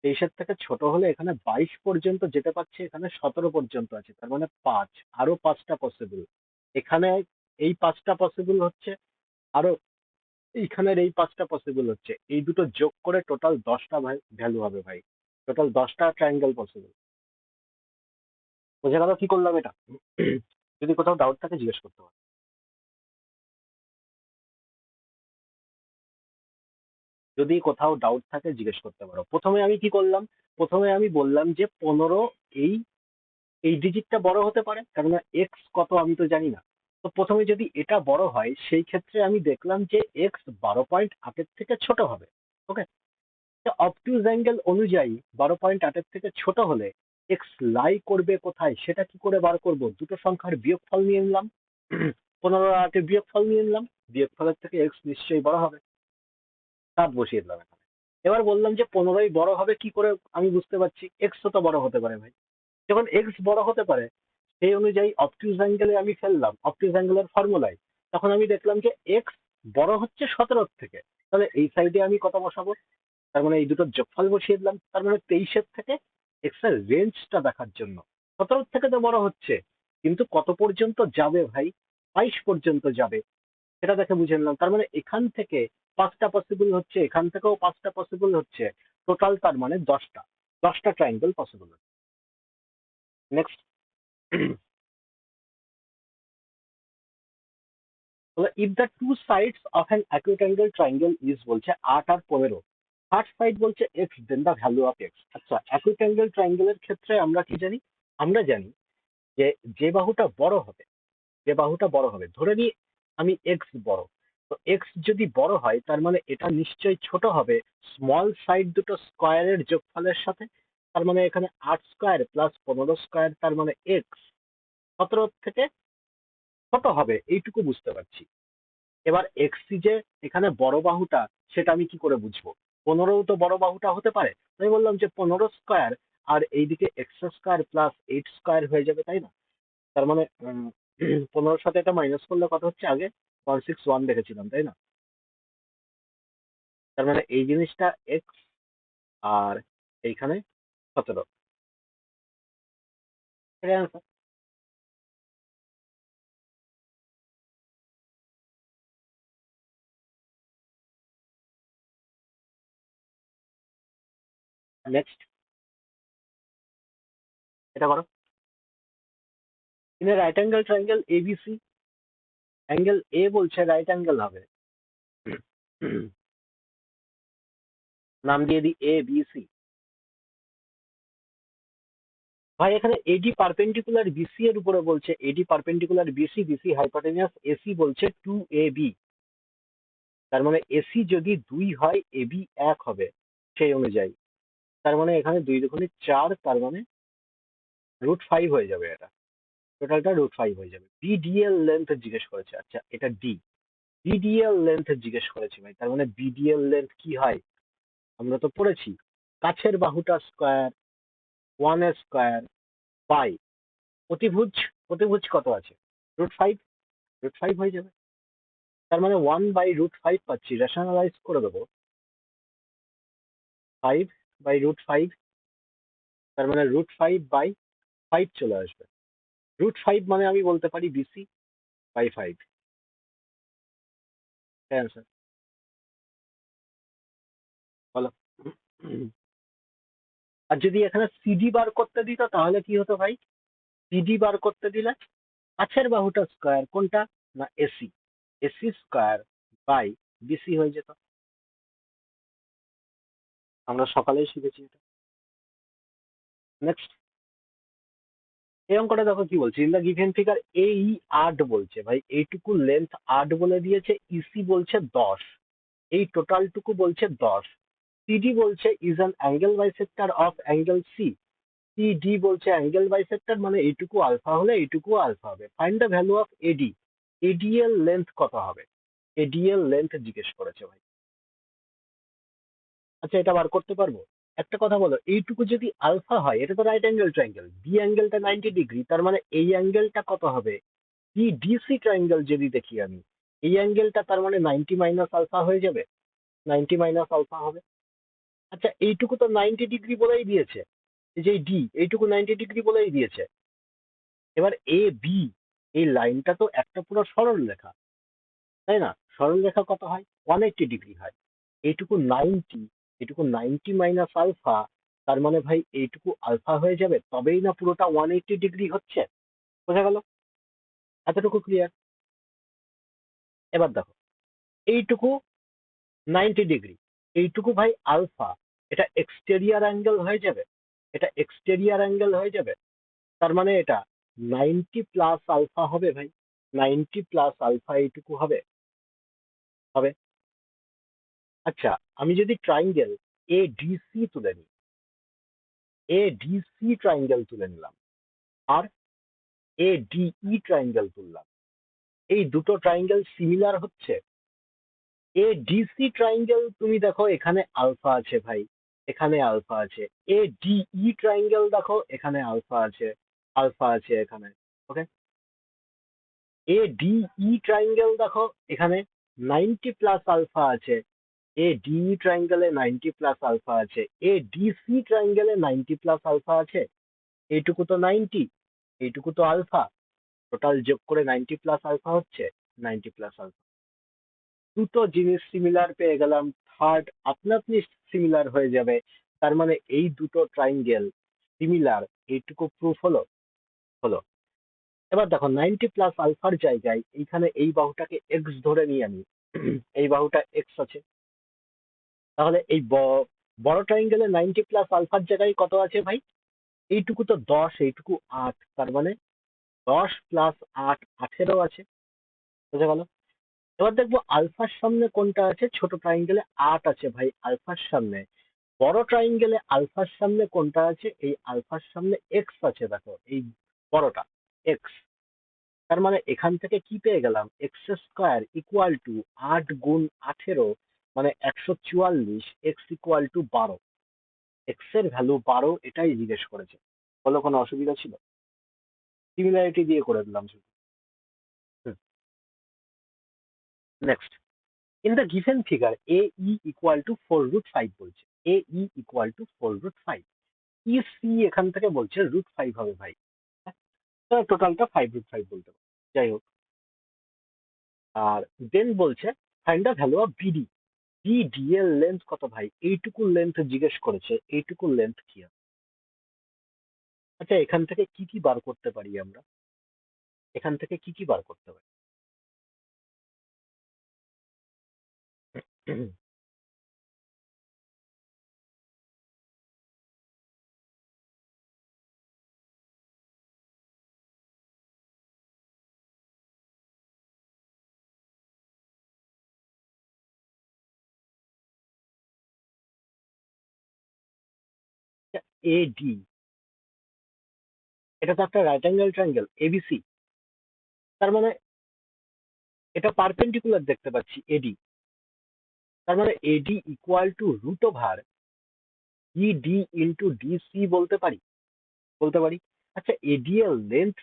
23 থেকে ছোট হলে এখানে 22 পর্যন্ত যেতে পারছে, এখানে 17 পর্যন্ত আছে, তার মানে 5, আরো 5টা পসিবল। এখানে এই 5টা পসিবল হচ্ছে, আরো এইখানের এই 5টা পসিবল হচ্ছে, এই দুটো যোগ করে টোটাল 10টা ভ্যালু হবে ভাই, টোটাল 10টা ট্রায়াঙ্গেল পসিবল। বোঝা গেল কি করলাম এটা? যদি কোথাও ডাউট থাকে জিজ্ঞেস করতে পারো। যদি কোথাও ডাউট থাকে জিজ্ঞেস করতে পারো। প্রথমে আমি কি করলাম, প্রথমে আমি বললাম যে 15 এই এই ডিজিটটা বড় হতে পারে, কারণ এক্স কত আমি তো জানি না। তো প্রথমে যদি এটা বড় হয় সেই ক্ষেত্রে আমি দেখলাম যে এক্স 12.8-এর থেকে ছোট হবে। ওকে, অবটুজ অ্যাঙ্গেল অনুযায়ী 12.8 থেকে ছোট হলে এক্স লাই করবে কোথায় সেটা কি করে বার করব? দুটো সংখ্যার বিয়োগফল নিয়ে নিলাম, 15 আর 8 বিয়োগফল নিয়ে নিলাম, বিয়োগফলের থেকে এক্স নিশ্চয়ই বড় হবে, 7 বসিয়ে দিলাম এখানে। এবার বললাম যে 15ই বড় হবে কি করে আমি বুঝতে পারছি? এক্স তো বড় হতে পারে ভাই। যখন এক্স বড় হতে পারে সেই অনুযায়ী অবটুজ অ্যাঙ্গেলে আমি ফেললাম, অবটুজ অ্যাঙ্গেলের ফর্মুলায়, তখন আমি দেখলাম যে এক্স বড় হচ্ছে 17 থেকে। তাহলে এই সাইডে আমি কত বসাবো? তার মানে এই দুটোর যোগফল বসিয়ে দিলাম, তার মানে 23-এর থেকে এক্স এর রেঞ্জটা দেখার জন্য। 17 থেকে তো বড় হচ্ছে, কিন্তু কত পর্যন্ত যাবে ভাই? 22 পর্যন্ত যাবে, সেটা দেখে বুঝে নিলাম। তার মানে এখান থেকে 5টা পসিবল হচ্ছে, এখান থেকেও 5টা পসিবল হচ্ছে, টোটাল তার মানে 10টা ট্রায়াঙ্গেল পসিবল হচ্ছে। Next, if the two sides of an acute angle triangle is বলছে 8 আর 15, থার্ড সাইড বলছে x, then the value of x. আচ্ছা, অ্যাকিউট অ্যাঙ্গেল ট্রায়াঙ্গেলের ক্ষেত্রে আমরা কি জানি? আমরা জানি যে যে বাহুটা বড় হবে, যে বাহুটা বড় হবে, ধরে নিই আমি এক্স বড়, তো এক্স যদি বড় হয় তার মানে এটা নিশ্চয়ই ছোট হবে স্মল সাইড দুটো স্কোয়ারের যোগফলের সাথে। তার মানে এখানে 8 স্কোয়ার প্লাস 15 স্কোয়ার, তার মানে এক্স 17 থেকে ছোট হবে, এইটুকু বুঝতে পারছি। এবার এক্স যে এখানে বড় বাহুটা, সেটা আমি কি করে বুঝবো? 15ও তো বড় বাহুটা হতে পারে। আমি বললাম যে 15 স্কোয়ার আর এইদিকে এক্স স্কোয়ার প্লাস 8 স্কোয়ার হয়ে যাবে, তাই না? তার মানে 15-র সাথে এটা মাইনাস করলে কত হচ্ছে? আগে 161 দেখেছিলাম, তাই না? তার মানে এই জিনিসটা এক্স, আর এইখানে 17। এটাই আনসার। নেক্সট, এটা করো। In a right angle triangle ABC, angle এ বলছে রাইট অ্যাঙ্গেল হবে, নাম দিয়ে দিই এ বি সি। ভাই এখানে এডি পারপেন্ডিকুলার বিসি এর উপরে বলছে, AD perpendicular BC, BC hypotenuse, AC বলছে 2AB। তার মানে এসি যদি 2 হয় এবি 1 হবে সেই অনুযায়ী। তার মানে এখানে 2 দুগুণে 4, তার মানে √5 হয়ে যাবে, এটা টোটালটা √5 হয়ে যাবে। বিডিএল লেন্থ জিজ্ঞেস করেছে, আচ্ছা এটা ডি, বিডিএল লেন্থ জিজ্ঞেস করেছে ভাই। তার মানে বিডিএল লেন্থ কি হয়? আমরা তো পড়েছি কাছের বাহুটা স্কোয়ার 1 স্কোয়ার বাই অতিভুজ, অতিভুজ কত আছে? √5, √5 হয়ে যাবে। তার মানে 1/√5 পাচ্ছি, রেশনালাইজ করে দেবো 5/√5, তার মানে √5/5 চলে আসবে। √5 মানে আমি বলতে পারি BC/5। অ্যান্সার, বলো। আর যদি এখানে সিডি বার করতে দিত তাহলে কি হতো ভাই? সিডি বার করতে দিলে কাছের বাহুটা স্কোয়ার কোনটা? না AC, AC square by BC হয়ে যেত। আমরা সকালেই শিখেছি এটা। নেক্সট, এই অঙ্কটা দেখো কি বলছে, ইন দা গিভেন ফিগার এই 8 বলছে ভাই, এইটুকু লেন্থ 8 বলে দিয়েছে, ইসি বলছে 10, এই টোটালটুকু বলছে 10, সিডি বলছে is an angle bisector of angle C, CD বলছে অ্যাঙ্গেল বাইসেক্টর, মানে এইটুকু আলফা হলে এইটুকু আলফা হবে। Find the value of AD, ADL length কত হবে? এডিএল লেন্থ জিজ্ঞেস করেছে ভাই। আচ্ছা, এটা বার করতে পারবো? একটা কথা বলো, এইটুকু যদি আলফা হয়, এটা তো রাইট অ্যাঙ্গেল ট্রায়াঙ্গেল, বি অ্যাঙ্গেলটা 90 ডিগ্রি, তার মানে এই অ্যাঙ্গেলটা কত হবে? ডিসি ট্রায়াঙ্গেল যদি দেখি আমি, এই অ্যাঙ্গেলটা তার মানে 90 মাইনাস আলফা হয়ে যাবে, 90 মাইনাস আলফা হবে। আচ্ছা, এইটুকু তো 90 ডিগ্রি বলেই দিয়েছে, এই যে ডি এইটুকু 90 ডিগ্রি বলেই দিয়েছে। এবার এ বি, এই লাইনটা তো একটা পুরো সরল রেখা, তাই না? সরল রেখা কত হয়? 180 ডিগ্রি হয়। এইটুকু 90, এইটুকু 90 মাইনাস আলফা, তার মানে ভাই এইটুকু আলফা হয়ে যাবে, তবেই না পুরোটা 180 ডিগ্রি হচ্ছে। বোঝা গেল? এতটুকু ক্লিয়ার? এবার দেখো, এইটুকু 90 ডিগ্রি, এইটুকু ভাই আলফা, এটা এক্সটেরিয়ার অ্যাঙ্গেল হয়ে যাবে, এটা এক্সটেরিয়ার অ্যাঙ্গেল হয়ে যাবে। তার মানে এটা 90 প্লাস আলফা হবে ভাই, 90 প্লাস আলফা এইটুকু হবে, হবে। আচ্ছা, আমি যদি ট্রাইঙ্গেল এ ডিসি তুলে নিই, এ ডিসি ট্রাইঙ্গেল তুলে নিলাম, আর এ ডিই ট্রাইঙ্গেল তুললাম, এই দুটো ট্রাইঙ্গেল সিমিলার হচ্ছে। এ ডিসি ট্রাইঙ্গেল তুমি দেখো এখানে আলফা আছে ভাই, এখানে আলফা আছে। এ ডিই ট্রাইঙ্গেল দেখো এখানে আলফা আছে, আলফা আছে এখানে। ওকে, এ ডিই ট্রাইঙ্গেল দেখো এখানে 90 প্লাস আলফা আছে, এ ডিই ট্রাইঙ্গেলে 90 প্লাস আলফা আছে, এ ডিসি ট্রাইঙ্গেলে 90 প্লাস আলফা আছে। এইটুকু তো 90, এইটুকু তো আলফা, টোটাল যোগ করে 90 প্লাস আলফা হচ্ছে 90 প্লাস আলফা। দুটো জিনিস সিমিলার পেয়ে গেলাম, থার্ড আপনা আপনি সিমিলার হয়ে যাবে। তার মানে এই দুটো ট্রাইঙ্গেল সিমিলার, এইটুকু প্রুফ হলো। হলো। এবার দেখো 90 প্লাস আলফার জায়গায় এইখানে এই বাহুটাকে এক্স ধরে নিই আমি, এই বাহুটা এক্স আছে। তাহলে এই বড় ট্রাইঙ্গেলে 90 প্লাস আলফার জায়গায় কত আছে ভাই? এইটুকু তো 10, এইটুকু 8, তার মানে 10 প্লাস 8, 18 আছে। বুঝা গেল? এবার দেখবো আলফার সামনে কোনটা আছে, ছোট ট্রাইঙ্গেলে 8 আছে ভাই আলফার সামনে। বড় ট্রাইঙ্গেলে আলফার সামনে কোনটা আছে, এই আলফার সামনে এক্স আছে, দেখো এই বড়টা এক্স। তার মানে এখান থেকে কি পেয়ে গেলাম, এক্স স্কোয়ার ইকুয়াল টু 8 গুণ 18, মানে 144, এক্স ইকুয়াল টু 12। এক্স এর ভ্যালু 12, এটাই জিজ্ঞেস করেছে। বলো কোনো অসুবিধা ছিল? সিমিলারিটি দিয়ে করে দিলাম শুধু। Next, in the given figure AE equal to 4√5 বলছে, AE equal to 4√5, EC এখান থেকে বলছে √5 হবে ভাই। টোটালটা 5√5 বলতে পারো, যাই হোক। আর দেন বলছে find the value of BD. BD এর লেন্থ কত ভাই? এইটুকু লেন্থ জিজ্ঞেস করেছে, এইটুকু লেন্থ কি হবে? আচ্ছা, এখান থেকে কি কি বার করতে পারি আমরা? এখান থেকে কি কি বার করতে পারি? এডি, এটা তো একটা রাইট অ্যাঙ্গেল ট্রায়াঙ্গেল এবিসি। তার মানে এটা পারপেন্ডিকুলার দেখতে পাচ্ছি এডি। তার মানে AD equal to root over ED into DC বলতে পারি, বলতে পারি। আচ্ছা, এডি এর লেন্থ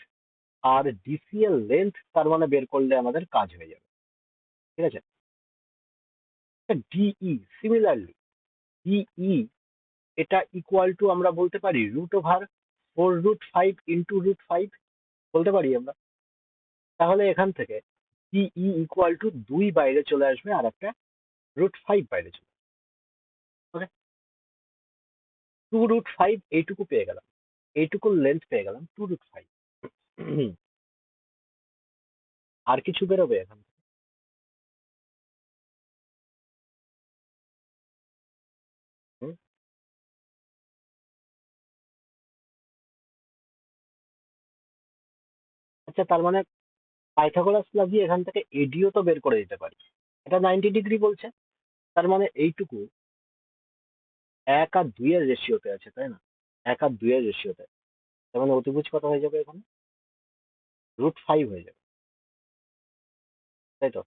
আর ডিসি এর লেন্থ তার মানে বের করলে আমাদের কাজ হয়ে যাবে, ঠিক আছে। ডিই সিমিলারলি, ডিই এটা ইকুয়াল টু আমরা বলতে পারি রুট ওভার 4√5 ইন্টু √5 বলতে পারি আমরা। তাহলে এখান থেকে ডিই ইকুয়াল টু 2 বাইরে চলে আসবে, আর একটা √5 বাইরে চলে আসবে। ওকে, 2√5 এইটুকু পেয়ে গেলাম, এইটুকুর লেন্থ পেয়ে গেলাম 2√5। আর কিছু বেরোবে এখান থেকে? হুম? আচ্ছা, তার মানে পাইথাগোরাস লাগিয়ে এখান থেকে এডিও তো বের করে দিতে পারি। এটা 90 ডিগ্রি বলছে, তার মানে এইটুকু 1 আর 2 এর রেশিওতে আছে, তাই না? 1 আর 2 এর রেশিওতে, তার মানে অতিভুজ কত হয়ে যাবে এখানে? √5 হয়ে যাবে, তাই তো?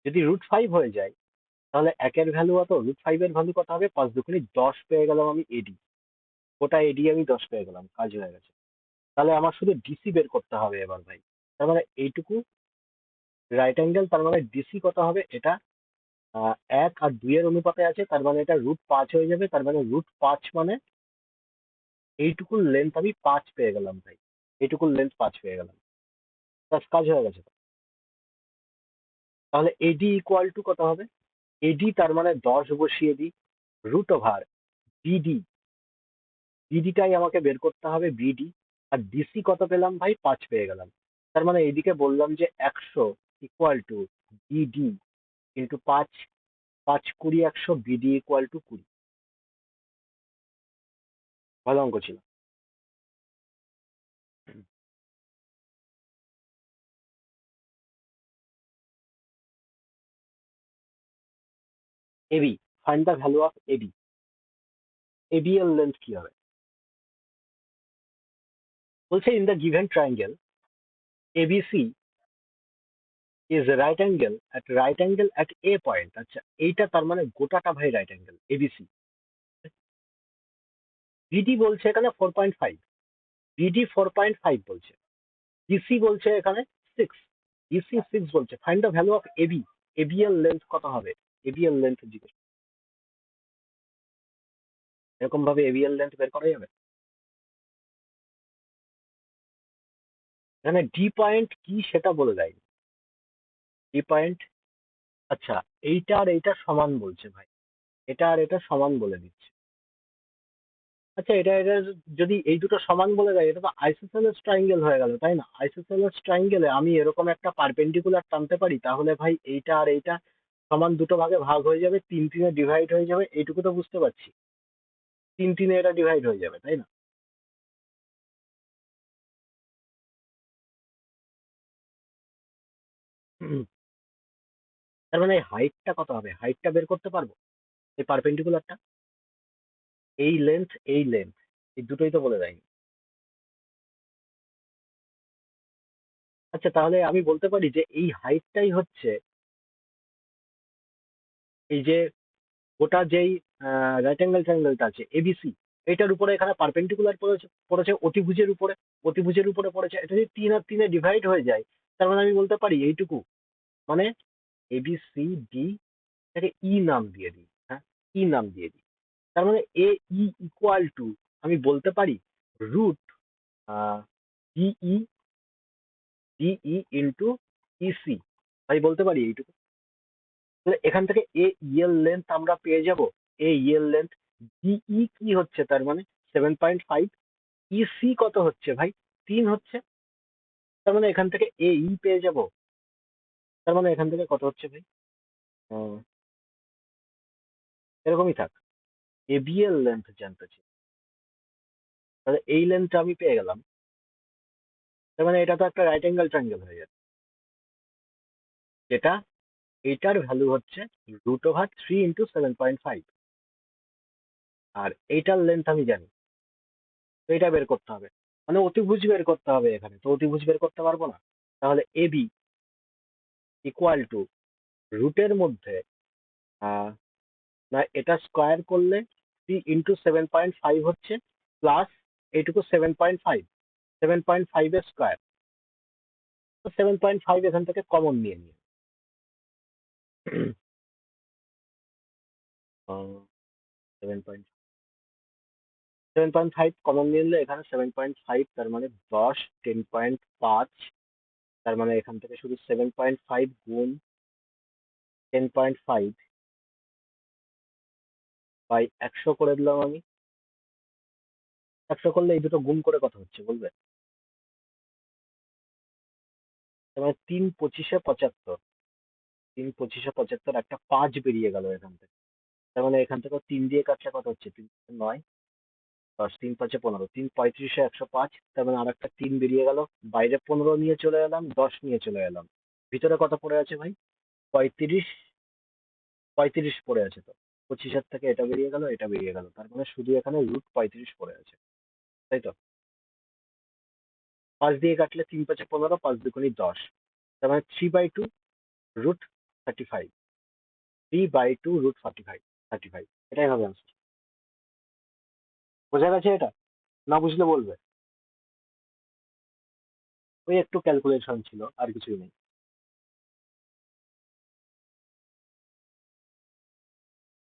যদি √5 হয়ে যায়, তাহলে একের ভ্যালু কত, √5 এর ভ্যালু কত হবে? 5×2 = 10 পেয়ে গেলাম আমি এডি। গোটা এডি আমি 10 পেয়ে গেলাম, কাজ হয়ে গেছে। তাহলে আমার শুধু ডিসি বের করতে হবে এবার ভাই। তার মানে এইটুকু রাইট অ্যাঙ্গেল, তার মানে ডিসি কত হবে? এটা 1 আর 2 এর অনুপাতে আছে, তার মানে এটা √5 হয়ে যাবে। তার মানে √5 মানে এইটুকুর লেন্থ আমি 5 পেয়ে গেলাম ভাই, এইটুকুর লেন্থ 5 পেয়ে গেলাম, ব্যাস কাজ হয়ে গেছে। তাহলে এডি ইকুয়াল টু কত হবে? এডি তার মানে 10 বসিয়ে দিই, রুট ওভার বিডি, বিডিটাই আমাকে বের করতে হবে, বিডি। আর ডিসি কত পেলাম ভাই? 5 পেয়ে গেলাম। তার মানে এইদিকে বললাম যে 100 equal to BD into 5, 5×20 100, BD equal to 20। ভালো অঙ্ক ছিল। AB, find the value of AB. AB এর লেন্থ কি হবে? বলছে in the given triangle ABC is right angle at A point. আচ্ছা, এইটা তার মানে গোটাটা ভাই রাইট অ্যাঙ্গেল এবিসি। বিডি বলছে এখানে 4.5, বিডি 4.5 বলছে, ডিসি বলছে এখানে 6, ডিসি 6 বলছে। Find the value of AB, AB এর লেন্থ কত হবে? এবি এর লেন্থ জিজ্ঞেস, এরকম ভাবে এবি এর লেন্থ বের করা যাবে? এখানে ডি পয়েন্ট কি সেটা বলে দেয়। ডি পয়েন্ট, আচ্ছা, এইটা আর এইটা সমান বলছে ভাই, এটা আর এটা সমান বলে দিচ্ছে। আচ্ছা, এটা এটা যদি এই দুটো সমান বলে দেয়, এটা তো আইসোসেলেস ট্রায়াঙ্গেল হয়ে গেল, তাই না? আইসোসেলেস ট্রায়াঙ্গেলে আমি এরকম একটা পারপেন্ডিকুলার টানতে পারি, তাহলে ভাই এইটা আর এইটা সমান দুটো ভাগে ভাগ হয়ে যাবে, তিন তিনে ডিভাইড হয়ে যাবে, এইটুকু তো বুঝতে পারছি। তিন তিনে এটা ডিভাইড হয়ে যাবে, তাই না? হুম, তার মানে হাইটটা কত হবে? হাইটটা বের করতে পারবো এই পারপেন্ডিকুলারটা? এই লেন্থ এই দুটোই তো বলে দেয়নি। আচ্ছা, তাহলে আমি বলতে পারি যে এই হাইটটাই হচ্ছে এই যে গোটা যেই রাইট অ্যাঙ্গেল ট্রায়াঙ্গেলটা আছে এবিসি, এটার উপরে এখানে পারপেন্ডিকুলার পড়েছে, পড়েছে অতিভুজের উপরে, অতিভুজের উপরে পড়েছে। এটা যদি তিন আর তিনে ডিভাইড হয়ে যায়, তার মানে আমি বলতে পারি এইটুকু, মানে এবিসি ডি, এটাকে ই নাম দিয়ে দিই, হ্যাঁ, ই নাম দিয়ে দিই। তার মানে এ ই ইকুয়াল টু, আমি বলতে পারি root DE, DE into EC, আমি বলতে পারি এইটুকু। তাহলে এখান থেকে এ ই এর লেন্থ আমরা পেয়ে যাব, এ ই এর লেন্থ। ডিই কি হচ্ছে তার মানে 7.5, ইসি কত হচ্ছে ভাই? 3 হচ্ছে। তার মানে এখান থেকে এ ই পেয়ে যাব। তার মানে এখান থেকে কত হচ্ছে ভাই? আহ, এরকমই থাক, এ বি এর লেন্থ জানতে চাই, তাহলে এই লেন্থটা আমি পেয়ে গেলাম। তার মানে এটা তো একটা রাইট অ্যাঙ্গেল ট্রায়াঙ্গেল হয়ে যাবে, যেটা এইটার ভ্যালু হচ্ছে √3 × 7.5, আর এইটার লেন্থ আমি জানি, তো এটা বের করতে হবে, মানে অতিভুজ বের করতে হবে। এখানে তো অতিভুজ বের করতে পারবো না। তাহলে এ বি ইকুয়াল টু রুটের মধ্যে, আহ, না, এটা স্কোয়ার করলে 3 × 7.5 হচ্ছে, প্লাস এইটুকু 7.5, 7.5 এর স্কোয়ার, তো 7.5 এখান থেকে কমন নিয়ে নিয়ে 7.5 কমন নিয়ে নিলে এখানে 7.5, তার মানে 10, 10.5, তার মানে এখান থেকে শুধু 7.5 গুণ 10.5 বাই 100 করে দিলাম আমি। 100 করলে এই দুটো গুণ করে কত হচ্ছে বলবে? তার মানে 3 × 25 = 75, 3 × 25 = 75, একটা 5 বেরিয়ে গেল এখান থেকে। তার মানে এখান থেকে 3 দিয়ে কাটলে কত হচ্ছে? 3 9, 10, 3 × 5 = 15, 3 × 35 = 105, তার মানে আর একটা 3 বেরিয়ে গেল। বাইরে 15 নিয়ে চলে এলাম, 10 নিয়ে চলে এলাম, ভিতরে কত পড়ে আছে ভাই? 35, 35 পড়ে আছে তো। 25-এর থেকে এটা বেরিয়ে গেল, এটা বেরিয়ে গেল, তার মানে শুধু এখানে √35 পড়ে আছে, তাই তো? 5 দিয়ে কাটলে 3 × 5 = 15, 5 × 2 = 10, তার মানে 3/2 √35, 3/2 √35, 35, এটাই হবে answer। বোঝা গেছে এটা? না বুঝলে বলবে। ওই একটু ক্যালকুলেশন ছিল, আর কিছুই নেই।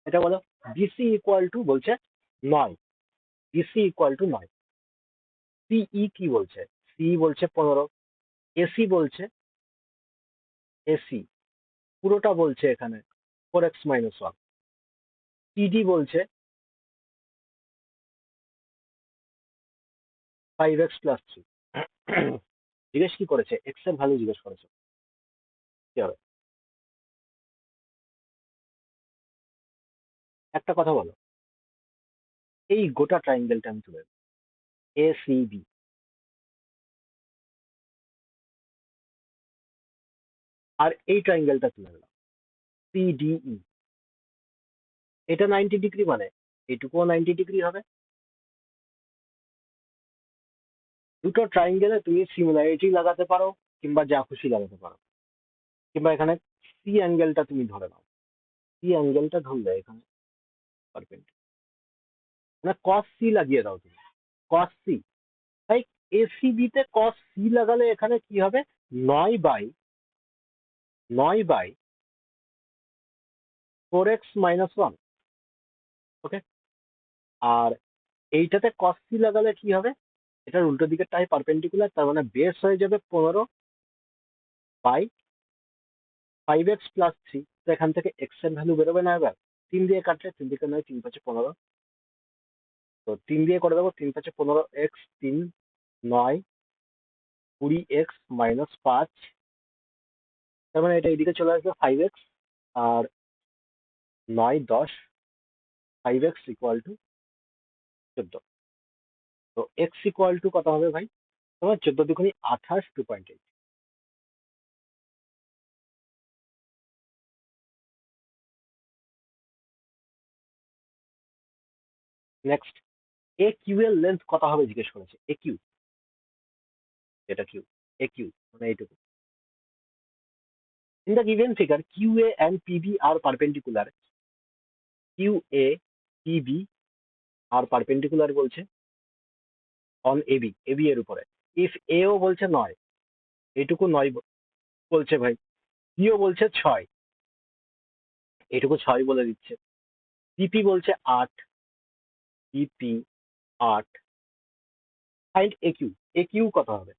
এটা বলো। ডিসি ইকুয়াল টু বলছে 9, ডিসি ইকুয়াল টু 9, সিই কি বলছে? সিই বলছে 15, এসি বলছে, এসি পুরোটা বলছে এখানে 4x - 1, টিডি বলছে 5x + 3। জিজ্ঞেস কি করেছে? এক্স এর ভ্যালু জিজ্ঞেস করেছে, কি হবে? একটা কথা বলো, এই গোটা ট্রায়াঙ্গেলটা আমি তুলে এ সি বি, আর এই ট্রায়াঙ্গেলটা তুলে নিলাম সিডিই, এটা 90 ডিগ্রি, মানে এইটুকুও 90 ডিগ্রি হবে। দুটো ট্রাইঙ্গেলে তুমি সিমিলারিটি লাগাতে পারো, কিংবা যা খুশি লাগাতে পারো, কিংবা এখানে সি অ্যাঙ্গেলটা তুমি ধরে নাও। সি অ্যাঙ্গেলটা ধরলে এখানে পারপেন্ডিকুলার, মানে কস সি লাগিয়ে দাও তুমি, কস সি। তাই এসিবি তে কস সি লাগালে এখানে কি হবে, 9/9/4x -1। ওকে, আর এইটাতে কস সি লাগালে কি হবে, এটার উল্টো দিকেরটাই পারপেন্ডিকুলার, তার মানে বেস হয়ে যাবে 15/5x+3। তো এখান থেকে এক্স এর ভ্যালু বেরোবে না এবার, 3 দিয়ে কাটলে, 3 দিকে নয়, 3×5 = 15। তো 3 দিয়ে করে দেবো, 3×5 = 15x, 3 9 20x -5। তার মানে এটা এইদিকে চলে আসবে 5x, আর 9 10 5x = 14। তো x = কত হবে ভাই, তোমার 14 দুগুণি 28, 2.8। নেক্সট, এ কিউ এর লেন্থ কত হবে জিজ্ঞেস করেছে। এ কিউ, এটা কিউ, এ কিউ মানে এইটুকু। In the given figure, QA and PB are perpendicular. QA, PB are perpendicular বলছে on AB, AB এর উপরে। If A ও বলছে 9, এটুকু 9 বলছে ভাই, B ও বলছে 6, এটুকু 6 বলে দিচ্ছে। PP বলছে 8, PP 8। ফাইন্ড AQ, AQ কত হবে।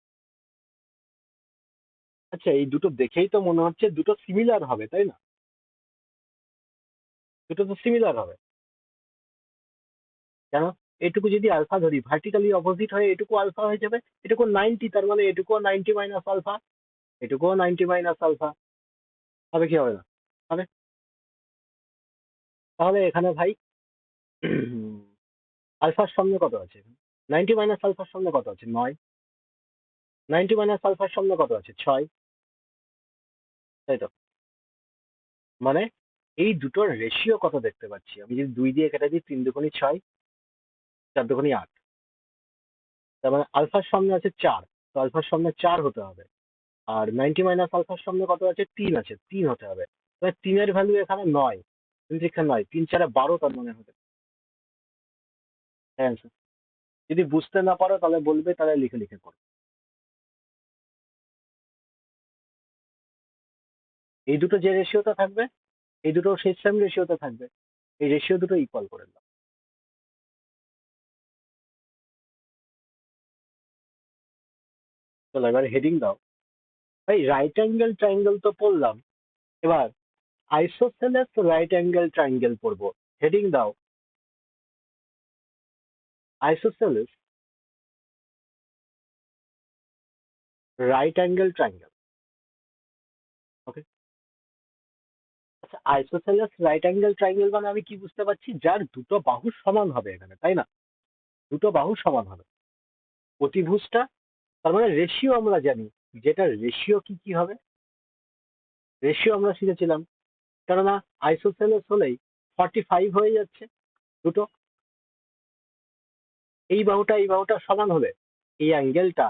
আচ্ছা, এই দুটো দেখেই তো মনে হচ্ছে দুটো সিমিলার হবে, তাই না? দুটো তো সিমিলার হবে। কেন, এটুকু যদি আলফা ধরি, ভার্টিক্যালি অপোজিট হয়ে এটুকু আলফা হয়ে যাবে, এটুকু 90, তার মানে এটুকুও 90 মাইনাস আলফা, এটুকুও 90 মাইনাস আলফা হবে, কি হবে না হবে। তাহলে এখানে ভাই আলফার সামনে কত আছে, 90 মাইনাস আলফার সামনে কত আছে, 9। 90 মাইনাস আলফার সামনে কত আছে, 6। তাই তো, মানে এই দুটোর রেশিও কত দেখতে পাচ্ছি আমি, যদি 2 দিয়ে কেটে দিই, 3 দুগুণি 6, 4 দুগুণি 8। তার মানে আলফার সামনে আছে 4, তো আলফার সামনে 4 হতে হবে। আর 90 মাইনাস আলফার সামনে কত আছে, 3 আছে, 3 হতে হবে। তাহলে 3 এর ভ্যালু এখানে 9, 3 এখানে 9, 3 4 12, তার মানে হবে অ্যান্সার। যদি বুঝতে না পারো তাহলে বলবে, তাহলে লিখে লিখে করো। এই দুটো যে রেশিওতে থাকবে, এই দুটো সেই সেম রেশিওতে থাকবে, এই রেশিও দুটো ইকুয়াল করে দাও। চলো এবার হেডিং দাও। ভাই রাইট অ্যাঙ্গেল ট্রায়াঙ্গেল তো পড়লাম, এবার আইসোসেলেস রাইট অ্যাঙ্গেল ট্রায়াঙ্গেল পড়বো। হেডিং দাও, আইসোসেলেস রাইট অ্যাঙ্গেল ট্রায়াঙ্গেল। ওকে, আচ্ছা, আইসোসেলেস রাইট অ্যাঙ্গেল ট্রায়াঙ্গেল মানে আমি কি বুঝতে পারছি, যার দুটো বাহু সমান হবে এখানে, তাই না? দুটো বাহু সমান হবে, অতিভুজটা, তার মানে রেশিও আমরা জানি, যেটা রেশিও কি কি হবে, রেশিও আমরা শিখেছিলাম। কেননা আইসোসেলেস হলেই 45 হয়ে যাচ্ছে দুটো, এই বাহুটা সমান হলে এই অ্যাঙ্গেলটা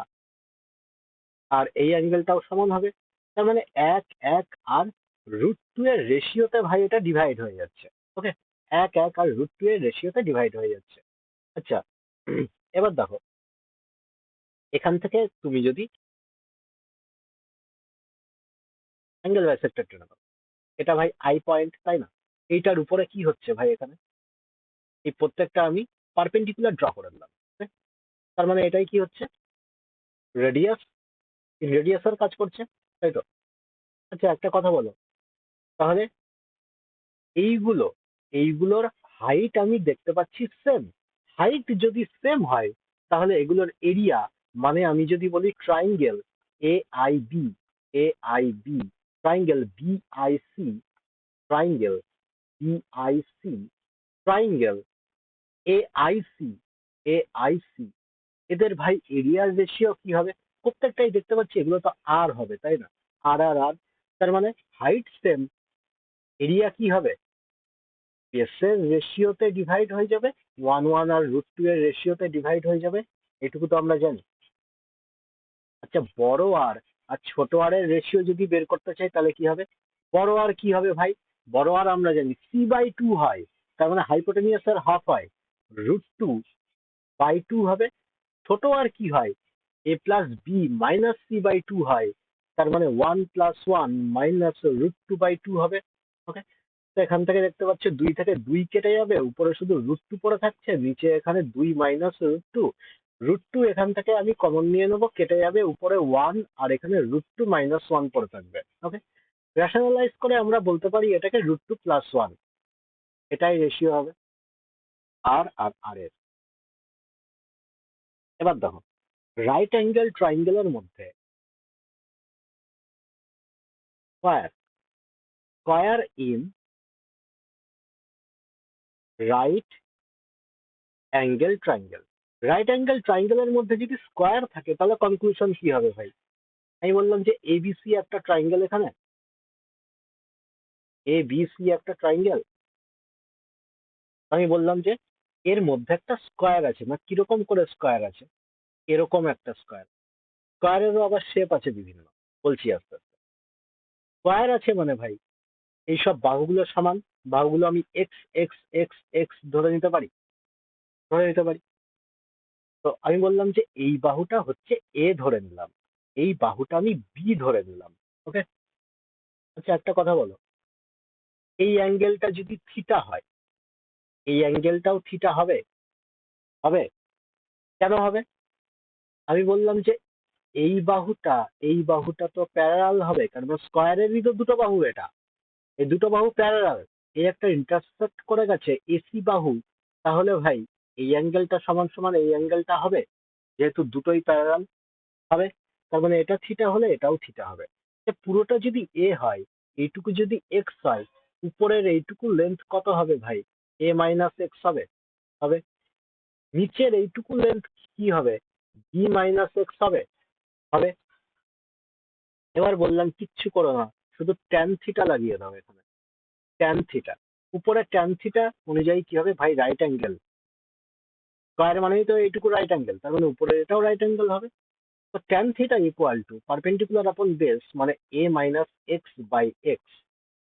আর এই অ্যাঙ্গেলটাও সমান হবে। তার মানে 1 1 আর √2 এর রেশিওতে ভাই এটা ডিভাইড হয়ে যাচ্ছে। ওকে, 1 1 আর √2 এর রেশিওতে ডিভাইড হয়ে যাচ্ছে। আচ্ছা, এবার দেখো, এখান থেকে তুমি যদি অ্যাঙ্গেল বাইসেক্টর টেনে দাও, এটা ভাই আই পয়েন্ট, তাই না? এইটার উপরে কি হচ্ছে ভাই, এখানে এই প্রত্যেকটা আমি পারপেন্ডিকুলার ড্র করে দিলাম। okay? তার মানে এটাই কি হচ্ছে, রেডিয়াস, রেডিয়াসের কাজ করছে, তাই তো? আচ্ছা, একটা কথা বলো, তাহলে এইগুলো, এইগুলোর হাইট আমি দেখতে পাচ্ছি সেম। হাইট যদি সেম হয়, তাহলে এগুলোর এরিয়া, মানে আমি যদি বলি triangle A I B, A I B, triangle B I C, triangle B I C, triangle A I C, A I C, এদের ভাই এরিয়ার রেশিও কি হবে, প্রত্যেকটাই দেখতে পাচ্ছি এগুলো তো আর হবে, তাই না? আর আর আর, তার মানে হাইট সেম, এরিয়া কি হবে, বেসের রেশিওতে ডিভাইড হয়ে যাবে, 1 1 আর √2 এর রেশিওতে ডিভাইড হয়ে যাবে, এটুকু তো আমরা জানি। আচ্ছা, বড় আর আর ছোট আর এর রেশিও যদি বের করতে চাই তাহলে কি হবে? বড় আর কি হবে ভাই? বড় আর আমরা জানি c/2 হয়, তার মানে হাইপোটেনিয়াস এর হাফ হয়, √2/2 হবে। ছোট আর কি হয়? a+b-c/2 হয়, তার মানে 1+1 - √2/2 হবে। ওকে, তো এখান থেকে দেখতে পাচ্ছ 2 থেকে 2 কেটে যাবে, উপরে শুধু √2 পড়ে থাকছে, নিচে এখানে 2 - √2। √2 এখান থেকে আমি কমন নিয়ে নেবো, কেটে যাবে, উপরে 1 আর এখানে √2 - 1 পড়ে থাকবে। ওকে, রেশনালাইজ করে আমরা বলতে পারি এটাকে √2+1, এটাই রেশিও হবে আর এর। এবার দেখো, রাইট অ্যাঙ্গেল ট্রাইঙ্গেলের মধ্যে square square in right angle triangle. Right angle ট্রাইঙ্গেলের মধ্যে যদি স্কয়ার থাকে তাহলে কনক্লুশন কি হবে ভাই? আমি বললাম যে এবিসি একটা ট্রাইঙ্গেল, এখানে এবিসি একটা ট্রাইঙ্গেল, আমি বললাম যে এর মধ্যে একটা স্কয়ার আছে, না কিরকম করে স্কয়ার আছে? এরকম একটা স্কয়ার। স্কয়ারেরও আবার শেপ আছে বিভিন্ন, বলছি আস্তে আস্তে। স্কয়ার আছে মানে ভাই এইসব বাহুগুলো সমান, বাহুগুলো আমি এক্স এক্স এক্স এক্স ধরে নিতে পারি। তো আমি বললাম যে এই বাহুটা হচ্ছে এ ধরে নিলাম, এই বাহুটা আমি বি ধরে নিলাম। ওকে, আচ্ছা একটা কথা বলো, এই অ্যাঙ্গেলটা যদি থিটা হয়, এই অ্যাঙ্গেলটাও থিটা হবে? হবে। কেন হবে? আমি বললাম যে এই বাহুটা তো প্যারালাল হবে, কারণ স্কয়ারেরই তো দুটো বাহু, এটা এই দুটো বাহু প্যারালাল, এই একটা ইন্টারসেক্ট করে গেছে এসি বাহু, তাহলে ভাই এই অ্যাঙ্গেলটা সমান সমান এই অ্যাঙ্গেলটা হবে, যেহেতু দুটোই প্যারালাল হবে, তার মানে এটা থিটা হলে এটাও থিটা হবে। তো পুরোটা যদি এ হয়, এইটুকু যদি এক্স হয়, উপরের এইটুকু লেন্থ কত হবে ভাই? a - x হবে। হবে। নিচের এইটুকু লেন্থ কি হবে? b - x হবে। হবে। এবার বললাম কিচ্ছু করো না, শুধু ট্যান থিটা লাগিয়ে দাও এখানে। ট্যান থিটা, উপরে ট্যান থিটা অনুযায়ী কি হবে ভাই? Right angle. স্কয়ার মানেই তো এইটুকু রাইট অ্যাঙ্গেল, তার মানে উপরে এটাও রাইট অ্যাঙ্গেল হবে। তো tan theta equal to perpendicular আপন বেস, মানে a - x/x।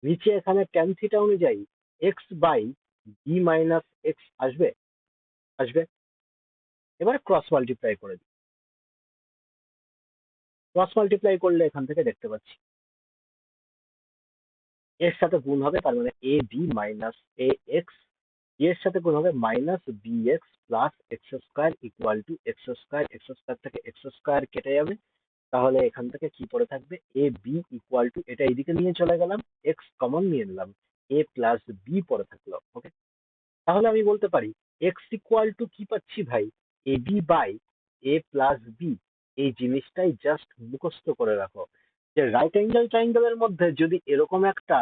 নিচে এখানে ট্যান থিটা অনুযায়ী x/b - x আসবে। আসবে। এবার ক্রস মাল্টিপ্লাই করে দিই। ক্রস মাল্টিপ্লাই করলে এখান থেকে দেখতে পাচ্ছি এর সাথে গুণ হবে, তার মানে ab - ax, এর সাথে গুণ হবে -bx + x² = x²। x² কেটে যাবে, তাহলে এখান থেকে কি পড়ে থাকবে? ab এটা এইদিকে নিয়ে চলে গেলাম, x কমন নিয়ে নিলাম, a + b পড়ে থাকলো। ওকে, তাহলে আমি বলতে পারি x কি পাচ্ছি ভাই? ab/a + b। এই জিনিসটাই জাস্ট মুখস্থ করে রাখো, যে রাইট অ্যাঙ্গেল ট্রাইঙ্গেলের মধ্যে যদি এরকম একটা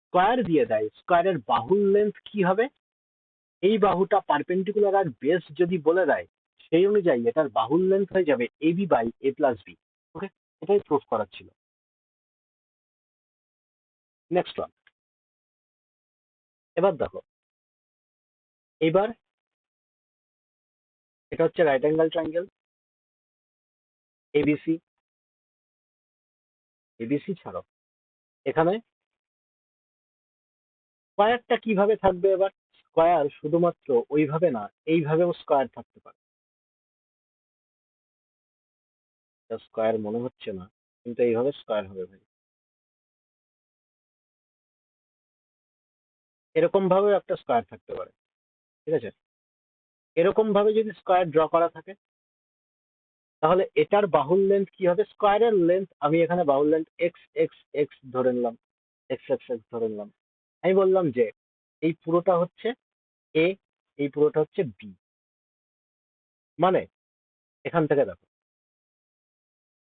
স্কয়ার দিয়ে দেয়, স্কয়ারের বাহুর লেন্থ কি হবে? এই বাহুটা পারপেন্ডিকুলার আর বেস যদি বলে দেয়, সেই অনুযায়ী এটার বাহুর লেন্থ হয়ে যাবে ab/a + b। ওকে, এটাই প্রুফ করার ছিল। Next one. এবার দেখো, এবার এটা হচ্ছে right angle triangle ABC. ABC ছাড়ো, এখানে স্কয়ারটা কিভাবে থাকবে? এবার স্কয়ার শুধুমাত্র ওইভাবে না, এইভাবেও স্কয়ার থাকতে পারে। স্কয়ার মনে হচ্ছে না, কিন্তু এইভাবে স্কয়ার হবে ভাই। এরকম ভাবেও একটা স্কয়ার থাকতে পারে। ঠিক আছে, এরকম ভাবে যদি স্কয়ার ড্র করা থাকে, তাহলে এটার বাহুর লেন্থ কি হবে? স্কয়ারের লেন্থ আমি এখানে বাহুর লেন্থ এক্স এক্স এক্স ধরে নিলাম, এক্স এক্স এক্স ধরে নিলাম। আমি বললাম যে এই পুরোটা হচ্ছে এ, এই পুরোটা হচ্ছে বি। মানে এখান থেকে দেখো,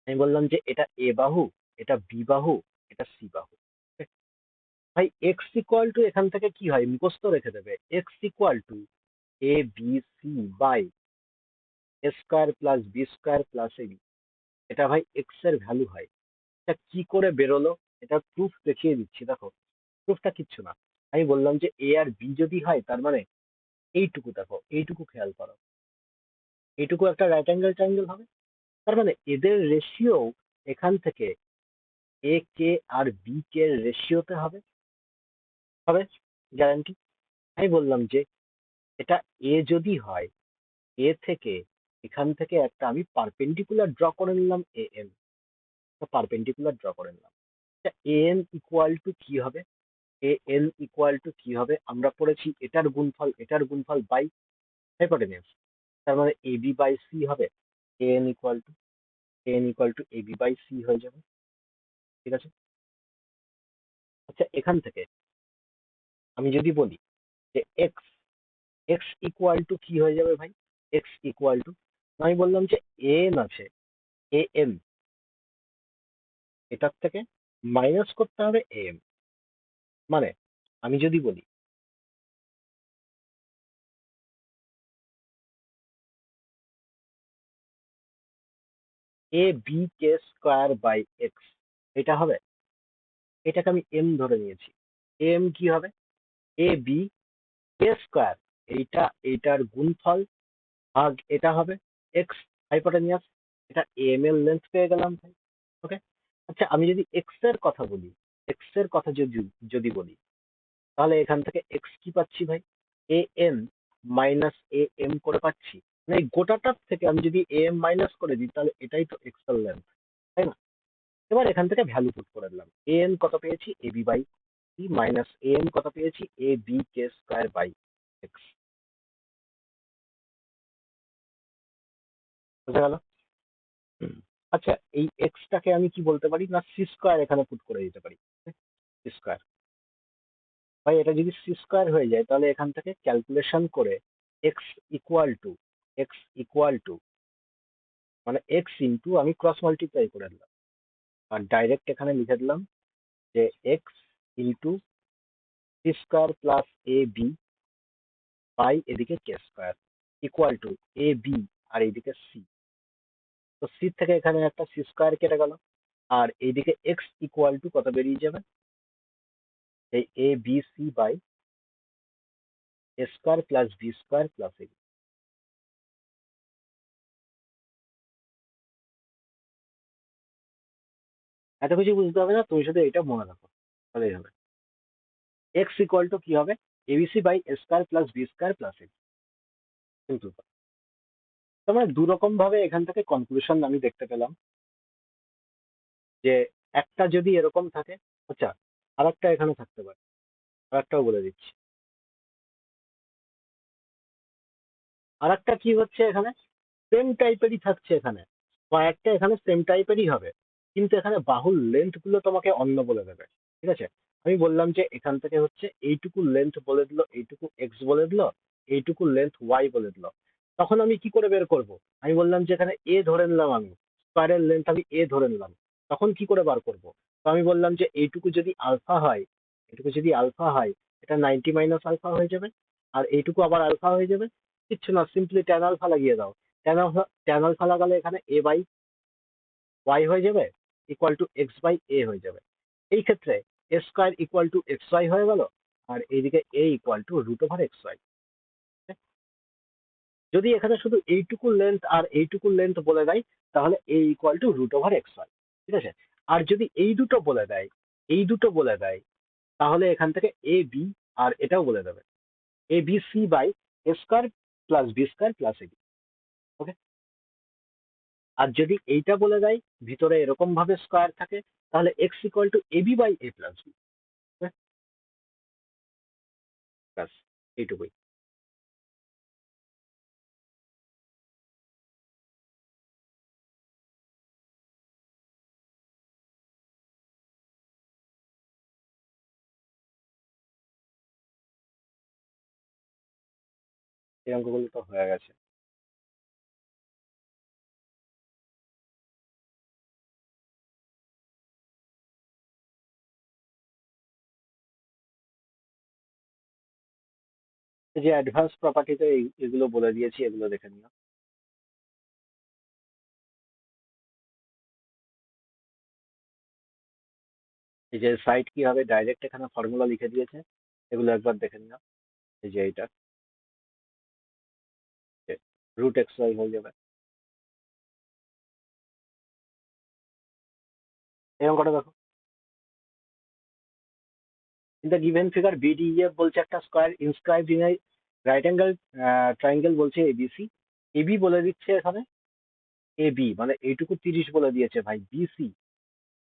আমি বললাম যে এটা এ বাহু, এটা বি বাহু, এটা সি বাহু। ভাই এক্স ইকুয়াল টু এখান থেকে কি হয়? মুখস্থ রেখে দেবে, x equal two a/b/c/a²+b² + ab। এটা ভাই এক্স এর ভ্যালু হয়। এটা কি করে বেরোলো? এটা প্রুফ দেখিয়ে দিচ্ছি, দেখো। প্রুফটা কিচ্ছু না, আমি বললাম যে এ আর বি যদি হয়, তার মানে এইটুকু দেখো, এইটুকু খেয়াল করো, এইটুকু একটা রাইট অ্যাঙ্গেল ট্রায়াঙ্গেল হবে। তার মানে এদের রেশিও এখান থেকে এ কে আর বি কে রেশিওতে হবে, হবে গ্যারান্টি। আমি বললাম যে এটা এ যদি হয়, এ থেকে এখান থেকে একটা আমি পারপেন্ডিকুলার ড্র করে নিলাম, এ এন, পারপেন্ডিকুলার ড্র করে নিলাম। এ এন ইকুয়াল টু কি হবে? এ এন ইকুয়াল টু কি হবে? আমরা পড়েছি এটার গুণফল বাই হাইপোটেনিউস। তার মানে এ বি বাই সি হবে। A N equal to A B by C হয়ে যাবে। ঠিক আছে। আচ্ছা, এখান থেকে আমি যদি বলি যে এক্স এক্স ইকুয়াল টু কি হয়ে যাবে ভাই? এক্স ইকুয়াল টু, আমি বললাম যে এন আছে, এ এন, এটার থেকে মাইনাস করতে হবে এ এম। মানে আমি যদি বলি A B K square by X, এটা হবে। এটাকে আমি এম ধরে নিয়েছি। এম কি হবে? এ বি কে স্কোয়ার, এইটা এইটার গুণফল ভাগ এটা হবে এক্স হাইপোটেনিয়াস। এটা এম এর লেন্থ পেয়ে গেলাম ভাই। ওকে। আচ্ছা, আমি যদি এক্স এর কথা বলি, এক্স এর কথা যদি যদি বলি, তাহলে এখান থেকে এক্স কি পাচ্ছি ভাই? A N minus A M করে পাচ্ছি। মানে এই গোটাটার থেকে আমি যদি এ এম মাইনাস করে দিই, তাহলে এটাই তো এক্স এর লেন্থ, তাই না? এবার এখান থেকে ভ্যালু পুট করে দিলাম। এ এন কত পেয়েছি? A B by C, minus A M কত পেয়েছি? A B K square by X. বুঝা গেল? আচ্ছা, এই এক্সটাকে আমি কি বলতে পারি না, সি স্কোয়ার এখানে পুট করে দিতে পারি। সি স্কোয়ার, ভাই এটা যদি সি স্কোয়ার হয়ে যায়, তাহলে এখান থেকে ক্যালকুলেশন করে X equal to X equal to মানে এক্স ইন্টু আমি ক্রস মাল্টিপ্লাই করে দিলাম, আর ডাইরেক্ট এখানে লিখে দিলাম যে X into C square plus A B by এদিকে K square equal to A B আর এইদিকে সি। তো সি থেকে এখানে একটা সি স্কোয়ার কেটে গেল, আর এইদিকে এক্স ইকুয়াল টু কত বেরিয়ে যাবে? এই A B C by A square plus B square plus A. এত কিছু বুঝতে হবে না, তুমি শুধু এটা মনে রাখো, তাহলেই হবে। এক্স ইকুয়াল টু কি হবে? ABC by A square plus B square plus A. কিন্তু তার মানে দু রকম ভাবে এখান থেকে কনক্লুশন আমি দেখতে পেলাম, যে একটা যদি এরকম থাকে, আচ্ছা, আর একটা এখানে থাকতে পারে, আর একটাও বলে দিচ্ছি। আর একটা কি হচ্ছে এখানে, সেম টাইপেরই থাকছে এখানে, স্কোয়ারটা এখানে সেম টাইপেরই হবে, কিন্তু এখানে বাহুর লেন্থ গুলো তোমাকে অন্য বলে দেবে। ঠিক আছে। আমি বললাম যে এখান থেকে হচ্ছে এইটুকু লেন্থ বলে দিল, এইটুকু এক্স বলে দিল, এইটুকু লেন্থ ওয়াই বলে দিল। তখন আমি কি করে বের করব? আমি বললাম যে এখানে এ ধরে নিলাম, আমি স্কোয়ারের লেন্থ আমি এ ধরে নিলাম। তখন কি করে বার করব? তো আমি বললাম যে এইটুকু যদি আলফা হয়, এটুকু যদি আলফা হয়, এটা 90 মাইনাস আলফা হয়ে যাবে, আর এইটুকু আবার আলফা হয়ে যাবে। কিচ্ছু না, সিম্পলি ট্যান আলফা লাগিয়ে দাও। ট্যান আলফা লাগালে এখানে এ বাই ওয়াই হয়ে যাবে, equal to X by A হয়ে যাবে। এই ক্ষেত্রে A square equal to X Y হয়ে গেল, আর এইদিকে A equal to root over X Y. যদি এখানে শুধু এইটুকু লেন্থ আর এইটুকু লেন্থ বলে দেয়, তাহলে A equal to root over X Y. ঠিক আছে। আর যদি এই দুটো বলে দেয়, এই দুটো বলে দেয়, তাহলে এখান থেকে এ বি, আর এটাও বলে দেবে A B C by A square plus B square plus A B. Okay. আর যদি এইটা বলে দেয়, ভিতরে এরকম ভাবে স্কোয়ার থাকে, তাহলে X equal to A B by A plus B. ব্যাস, এইটুকুই। এই অঙ্কগুলো তো হয়ে গেছে। এই যে অ্যাডভান্স প্রপার্টিতে এগুলো বলে দিয়েছি, এগুলো দেখে নিও। এই যে সাইড কি হবে, ডাইরেক্ট এখানে ফর্মুলা লিখে দিয়েছে, এগুলো একবার দেখে নিলাম। এই যে এইটা রুট এক্স ওয়াই হয়ে যাবে। এই অঙ্কটা দেখো, in the given figure BDF বলছে একটা square inscribed in right angle triangle বলছে এবিসি। এবি বলে দিচ্ছে এখানে, এ বি মানে এইটুকু 30 বলে দিয়েছে ভাই। বিসি,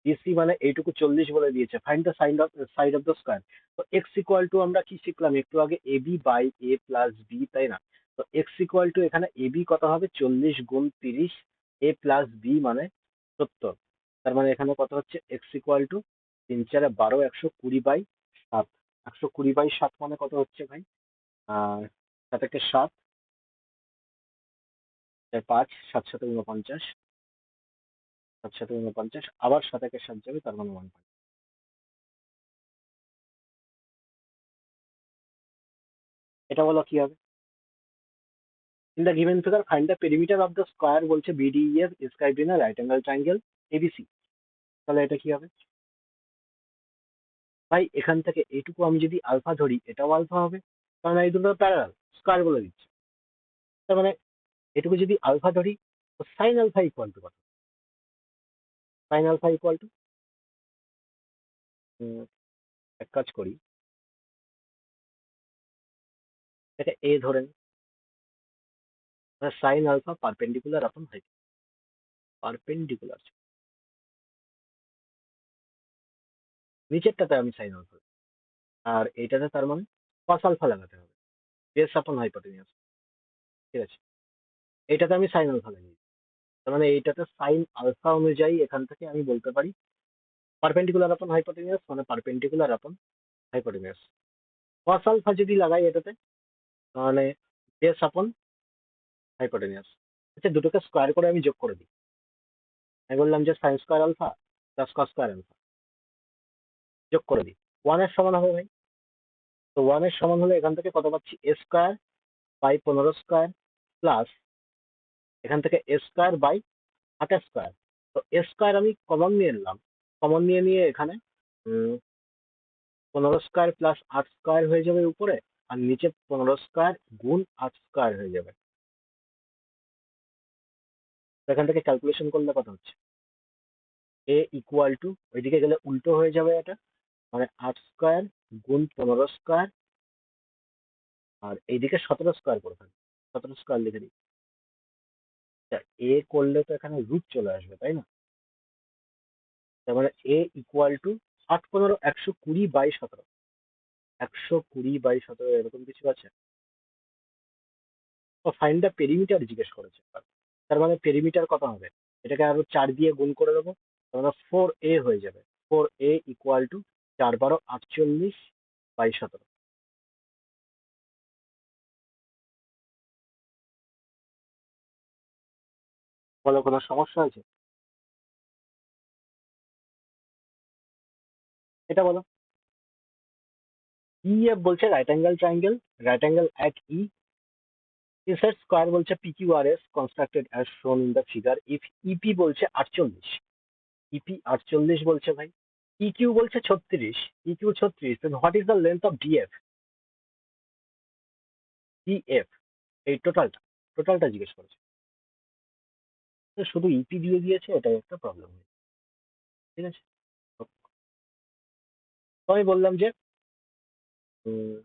বিসি মানে এইটুকু 40 বলে দিয়েছে। Find the side of the square. তো এক্স ইকুয়াল টু আমরা কি শিখলাম একটু আগে, A B by A plus B, তাই না? তো এক্স ইকুয়াল টু এখানে এ বি কত হবে, 40 গুণ 30, এ প্লাস বি মানে 70। তার মানে এখানে কত হচ্ছে, এক্স ইকুয়াল টু 3 4 12, 120/7। 120/7 মানে কত হচ্ছে ভাই? আর 7 × 7 5, 7 × 7 = 49, 7 × 7 = 49, আবার 7 × 7 যাবে, তার মানে 1। এটা বলো কি হবে? In the given figure find the perimeter of the square বলছে BDF inscribed in a right angle triangle ABC. তাহলে এটা কি হবে ভাই? এখান থেকে এইটুকু আমি যদি আলফা ধরি, এটাও আলফা হবে, কারণ এই দুটো প্যারালাল, স্কোয়ার বলে দিচ্ছে। তার মানে এটুকু যদি আলফা ধরি, তো সাইন আলফা ইকুয়াল টু কত? সাইন আলফা ইকুয়াল টু, এক কাজ করি, এটা এ ধরেন, সাইন আলফা পারপেন্ডিকুলার আপন হাইট, পারপেন্ডিকুলার। নিচেরটাতে আমি সাইন আলফা, আর এইটাতে তার মানে কস আলফা লাগাতে হবে, বেস আপন হাইপোটেনিয়াস। ঠিক আছে, এটাতে আমি সাইন আলফা লাগিয়ে, তার মানে এইটাতে সাইন আলফা অনুযায়ী এখান থেকে আমি বলতে পারি পারপেন্ডিকুলার আপন হাইপোটেনিয়াস মানে পারপেন্ডিকুলার আপন হাইপোটেনিয়াস। কস আলফা যদি লাগাই এটাতে, তাহলে বেস আপন হাইপোটেনিয়াস। আচ্ছা, দুটোকে স্কোয়ার করে আমি যোগ করে দিই। আমি বললাম যে sine square alpha plus cos square alpha, যোগ করে দিই, 1 এর সমান হবে ভাই। তো 1 এর সমান হলে এখান থেকে কত পাচ্ছি, এ স্কোয়ার বাই 15 স্কোয়ার প্লাস এখান থেকে এ স্কোয়ার বাই 28 স্কোয়ার। তো এ স্কোয়ার আমি কমন নিয়ে নিলাম, কমন নিয়ে নিয়ে এখানে 15 স্কোয়ার প্লাস 8 স্কোয়ার হয়ে যাবে উপরে, আর নিচে 15 স্কোয়ার গুণ 8 স্কোয়ার হয়ে যাবে। তো এখান থেকে ক্যালকুলেশন করলে কত হচ্ছে, এ ইকুয়াল টু, ওইদিকে গেলে উল্টো হয়ে যাবে এটা, মানে 8 স্কোয়ার গুণ 15 স্কোয়ার, আর এইদিকে 17 স্কোয়ার করে থাকবে, 17 স্কোয়ার লিখে দিই। এ করলে তো এখানে রুট চলে আসবে, তাই না? তার মানে এ ইকুয়াল টু 8 15 120/17, 120/17 এরকম কিছু আছে। তো ফাইন্ড দ্য পেরিমিটার জিজ্ঞেস করেছে, তার মানে পেরিমিটার কত হবে, এটাকে আরো 4 দিয়ে গুণ করে দেবো, তার মানে 4a হয়ে যাবে। 4a equal to 4 × 12 = 48/17। বলো, কোনো সমস্যা আছে? এটা বলো, ইএফ বলছে right angle triangle, right angle at E, inside square বলছে PQRS constructed as shown in the figure if EP বলছে 48, ইপি 48 বলছে ভাই, ইকিউ বলছে 36, EQ 36, then what is the length of DF? DF এই টোটালটা, টোটালটা জিজ্ঞেস করেছে। তো শুধু ইপি দিয়ে দিয়েছে, এটাই একটা প্রবলেম। ঠিক আছে, তো আমি বললাম যে উম,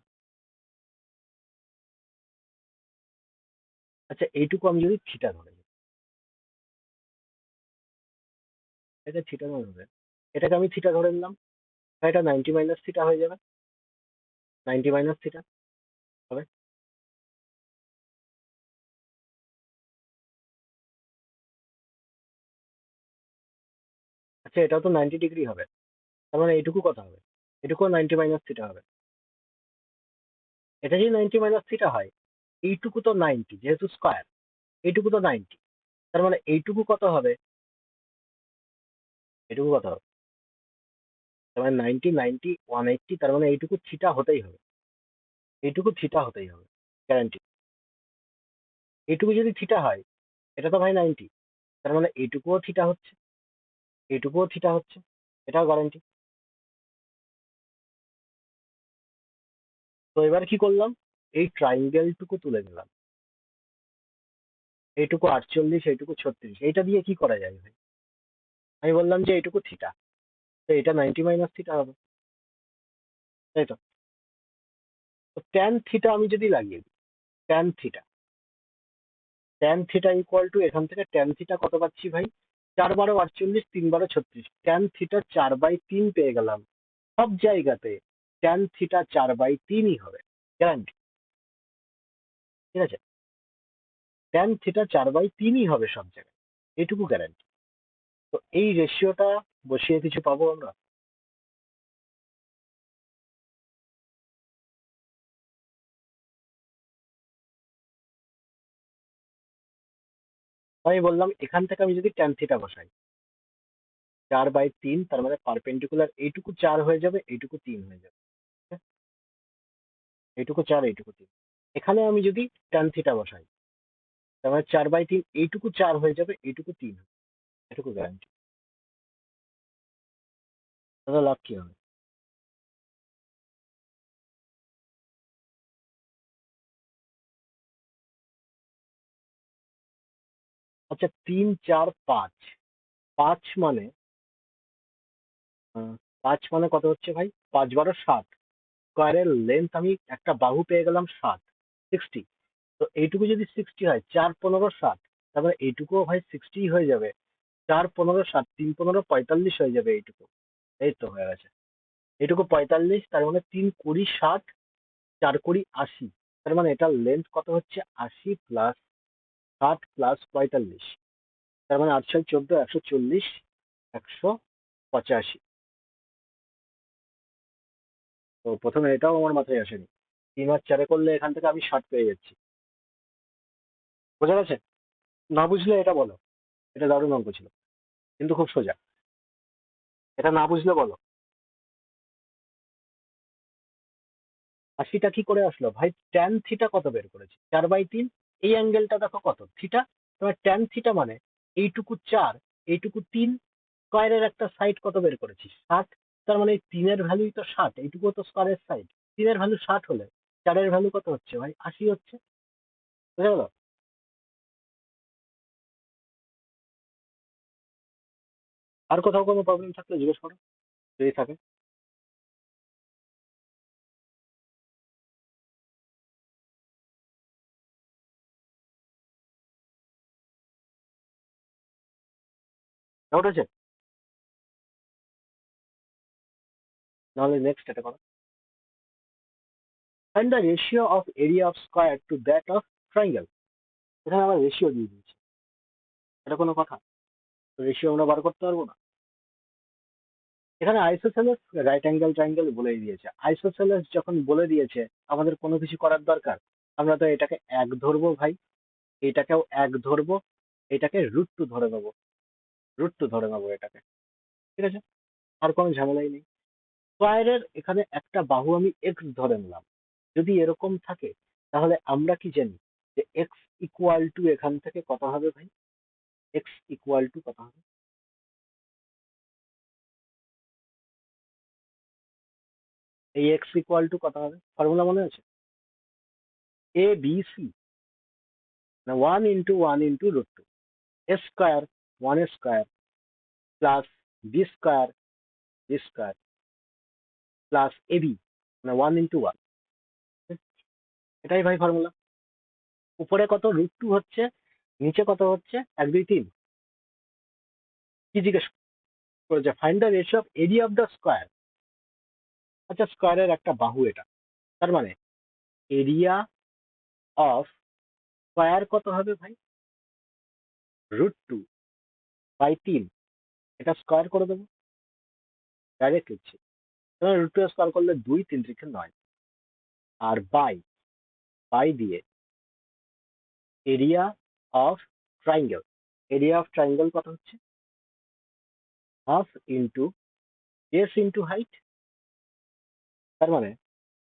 আচ্ছা এইটুকু আমি যদি থিটা ধরে নিই, এটা থিটা ধরে হবে, এটাকে আমি থিটা ধরে নিলাম, তাই এটা 90 - থিটা হয়ে যাবে, 90 - থিটা হবে। আচ্ছা এটাও তো 90 ডিগ্রি হবে, তার মানে এইটুকু কত হবে, এটুকু 90 - থিটা হবে। এটা যদি 90 - থিটা হয়, এইটুকু তো 90, যেহেতু স্কোয়ার, এইটুকু তো 90, তার মানে এইটুকু কত হবে, এটুকু কত হবে, তার মানে 90 90 180, তার মানে এইটুকু থিটা হতেই হবে, এইটুকু থিটা হতেই হবে, গ্যারান্টি। এইটুকু যদি থিটা হয়, এটা তো ভাই 90, তার মানে এইটুকুও থিটা হচ্ছে, এইটুকুও থিটা হচ্ছে, এটাও গ্যারান্টি। তো এবার কি করলাম, এই ট্রাইঙ্গেলটুকু তুলে নিলাম, এইটুকু 48, এইটুকু 36, এইটা দিয়ে কি করা যায় ভাই? আমি বললাম যে এইটুকু থিটা, তো এটা 90 - থিটা হবে, তাই তো? তো ট্যান থিটা আমি যদি লাগিয়ে দিই, tan theta, tan theta equal to, এখান থেকে ট্যান থিটা কত পাচ্ছি ভাই? 4 × 12 = 48, 3 × 12 = 36, ট্যান থিটা 4/3 পেয়ে গেলাম। সব জায়গাতে ট্যান থিটা 4/3ই হবে, গ্যারান্টি। ঠিক আছে, ট্যান থিটা 4/3ই হবে সব জায়গায়, এইটুকু গ্যারান্টি। তো এই রেশিওটা বসিয়ে কিছু পাবো আমরা? আমি বললাম এখান থেকে আমি যদি ট্যান থিটা বসাই, 4/3, তার মানে পারপেন্ডিকুলার এইটুকু 4 হয়ে যাবে, এইটুকু 3 হয়ে যাবে, ঠিক আছে? এইটুকু 4, এইটুকু 3। এখানে আমি যদি ট্যান থিটা বসাই, তার মানে 4/3, এইটুকু 4 হয়ে যাবে, এইটুকু 3 হবে, এটুকু গ্যারান্টি। তাহলে লাভ কি হবে? আচ্ছা, 3, 4, 5, 5 মানে 5 মানে কত হচ্ছে ভাই? 5 × 12 = 60। স্কোয়ারের লেন্থ আমি একটা বাহু পেয়ে গেলাম 60, 60। তো এইটুকু যদি 60 হয়, 4, 15, 60, তারপরে এইটুকুও ভাই 60 হয়ে যাবে। 4, 15, 60, 3, 15, 45 হয়ে যাবে এইটুকু। এই তো হয়ে গেছে, এইটুকু 45, তার মানে 3, 20, 60, 4, 20, 80। তার মানে এটার লেন্থ কত হচ্ছে? 80 প্লাস 60 প্লাস 45, তার মানে 8×14, 140, 185। তো প্রথমে এটাও আমার মাথায় আসেনি, 3 আর 4 করলে এখান থেকে আমি 60 পেয়ে যাচ্ছি। বোঝা গেছে? না বুঝলে এটা বলো, এটা দারুণ অঙ্ক ছিল, কিন্তু খুব সোজা। এটা না বুঝলে বলো। 80টা কি করে আসলো ভাই? ট্যান থিটা কত বের করেছি? 4/3। এই অ্যাঙ্গেলটা দেখো কত, থিটা। তোমার ট্যান থিটা মানে এইটুকু 4, এইটুকু 3, স্কোয়ারের একটা সাইড কত বের করেছি? 60। তার মানে এই 3-এর ভ্যালুই তো 60, এইটুকু তো স্কোয়ারের সাইড। 3-এর ভ্যালু 60 হলে 4-এর ভ্যালু কত হচ্ছে ভাই? 80 হচ্ছে। বুঝা গেল? আর কোথাও কোনো প্রবলেম থাকলে জিজ্ঞেস করো, যদি থাকে। ডাউট আছে? নাহলে নেক্সট এটা করো। Find the ratio of area of square to that of triangle. এখানে আমার রেশিও দিয়ে দিয়েছে, এটা কোনো কথা? রেশিও আমরা বার করতে পারবো না? এখানে আইসোসেলেস রাইট অ্যাঙ্গেল ট্রায়াঙ্গেল বলেই দিয়েছে। আইসোসেলেস যখন বলে দিয়েছে, আমাদের কোনো কিছু করার দরকার? আমরা তো এটাকে এক ধরবো ভাই, এটাকেও এক ধরবো, এটাকে √2 ধরে নেবো, √2 ধরে নেবো এটাকে। ঠিক আছে, আর কোনো ঝামেলাই নেই। স্কোয়ারের এখানে একটা বাহু আমি এক্স ধরে নিলাম। যদি এরকম থাকে, তাহলে আমরা কি জানি যে এক্স ইকুয়াল টু এখান থেকে কত হবে ভাই? এক্স ইকুয়াল টু কত হবে? এই এক্স ইকুয়াল টু কত হবে, ফর্মুলা মনে আছে? এ বি সি, না 1 × 1 × √2, A square, 1 square, plus B square, B square, plus AB, মানে 1 × 1। এটাই ভাই ফর্মুলা। উপরে কত? √2 হচ্ছে, নিচে কত হচ্ছে? 1, 2, 3। কি জিজ্ঞেস করেছে? Find the ratio of area of the square. আচ্ছা, স্কোয়ারের একটা বাহু এটা, তার মানে এরিয়া অফ স্কোয়ার কত হবে ভাই? √2/3, এটা স্কোয়ার করে দেবো, ডাইরেক্ট লিখছি। √2 স্কোয়ার করলে 2, 3 × 9, আর বাই, বাই দিয়ে area of triangle. Area of triangle কত হচ্ছে? Half into base into height. তার মানে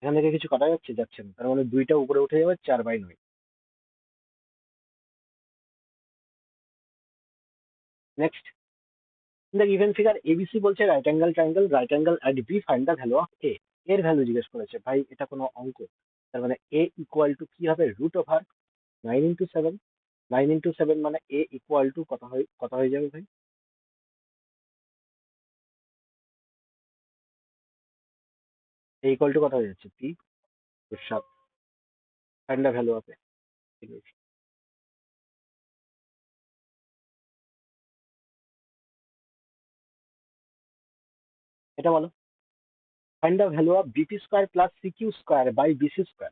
এখান থেকে কিছু কাটা যাচ্ছে? যাচ্ছে না, তার মানে 2টা উপরে উঠে যাবে, 4/9। Next, in the given figure ABC বলছে right angle triangle, right angle at B, find the value of A. এর ভ্যালু জিজ্ঞেস করেছে ভাই, এটা কোনো অঙ্ক? তার মানে এ ইকুয়াল টু কি হবে, √9 ইন্টু 7। 9 ইন্টু 7 মানে এ ইকুয়াল টু কত হয়ে যাবে ভাই? এ ইকুয়াল টু কত হয়ে যাচ্ছে, 3/7। Find the value of A. এটা বলো, find the value of BP square plus CQ square by BC square.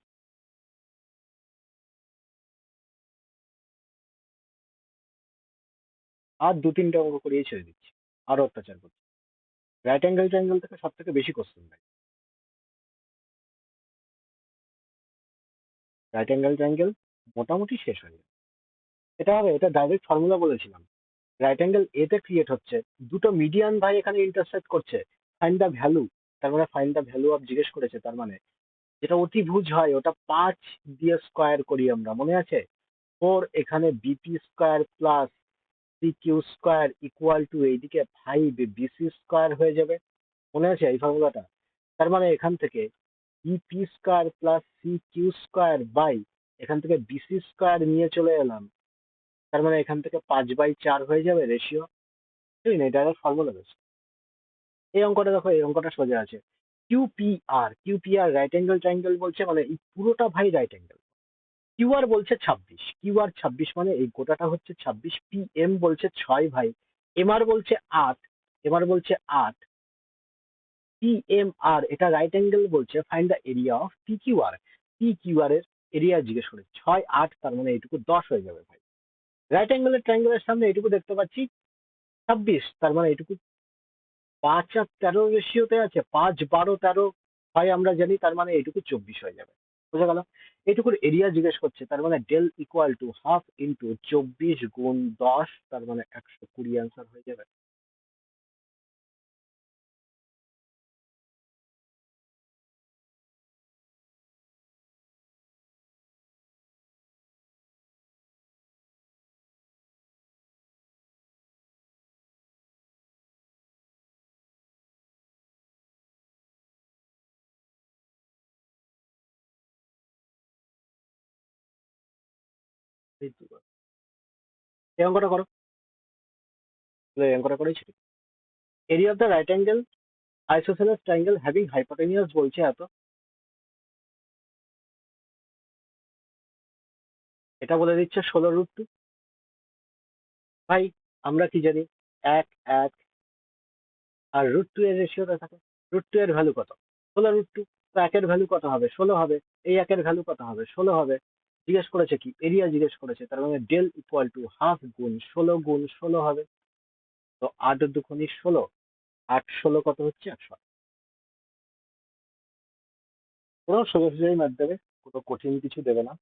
আর 2-3টে অঙ্ক করিয়ে ছেড়ে দিচ্ছি, আরো অত্যাচার করছি। রাইট অ্যাঙ্গেল ট্রায়াঙ্গেল থেকে সব থেকে বেশি কোশ্চেন দেয়। রাইট অ্যাঙ্গেল ট্রায়াঙ্গেল মোটামুটি শেষ হয়ে যাবে। এটা হবে, এটা ডাইরেক্ট ফর্মুলা বলেছিলাম। রাইট অ্যাঙ্গেল এতে ক্রিয়েট হচ্ছে, দুটো মিডিয়ান ভাই এখানে ইন্টারসেক্ট করছে। ফাইন্ড দ্য ভ্যালু, তার মানে ফাইন্ড দ্য ভ্যালু অফ জিজ্ঞেস করেছে, তার মানে যেটা অতিভুজ হয় ওটা 5 দিয়ে স্কোয়ার করি আমরা, মনে আছে? 4 এখানে BP square plus C Q square equal to এইদিকে 5 বিসি স্কোয়ার হয়ে যাবে, মনে আছে এই ফর্মুলাটা? তার মানে এখান থেকে BP square plus C Q square by, এখান থেকে বিসি স্কোয়ার নিয়ে চলে এলাম, তার মানে এখান থেকে 5/4 হয়ে যাবে রেশিও। ঠিক না, এটা ফর্মুলা বেস। এই অঙ্কটা দেখো, এই অঙ্কটা সোজা আছে। কিউপিআর রাইট অ্যাঙ্গেল ট্রায়াঙ্গেল বলছে, মানে এই পুরোটা ভাই রাইট অ্যাঙ্গেল। কিউআর বলছে 26, কিউআর 26 মানে এই গোটাটা হচ্ছে 26। পিএম বলছে 6 ভাই, এমআর বলছে 8, এমআর বলছে 8। পিএমআর এটা রাইট অ্যাঙ্গেল বলছে, find the area of PQR. PQR এর এরিয়া জিজ্ঞেস করে 6, 8, তার মানে এইটুকু 10 হয়ে যাবে ভাই। রাইট অ্যাঙ্গেলের ট্রায়াঙ্গেলের সামনে এইটুকু দেখতে পাচ্ছি 26, তার মানে এইটুকু 5 আর 13 রেশিওতে আছে, 5, 12, 13 হয় আমরা জানি, তার মানে এইটুকু 24 হয়ে যাবে। বোঝা গেল? এইটুকুর এরিয়া জিজ্ঞেস করছে, তার মানে del equal to half into 24 গুণ 10, তার মানে 120 অ্যান্সার হয়ে যাবে। এই তো, এই অঙ্কটা করো। এই অঙ্কটা করেছি। Area of the right angle isosceles triangle having hypotenuse বলছে এত। এটা বলে দিচ্ছে 16√2। ভাই আমরা কি জানি, 1, 1 আর √2 এর রেশিওটা থাকে। √2 এর ভ্যালু কত, 16√2। তো 1 এর ভ্যালু কত হবে, 16 হবে। এই 1 এর ভ্যালু কত হবে, 16 হবে। জিজ্ঞেস করেছে কি, এরিয়া জিজ্ঞেস করেছে, তার মানে ডেল ইকুয়াল টু হাফ গুণ 16 গুণ 16 হবে। তো 8×2=16, 8, 16 কত হচ্ছে, 100। পুরো সোজা সোজাই ম্যাথ দেবে, কোনো কঠিন কিছু দেবে না।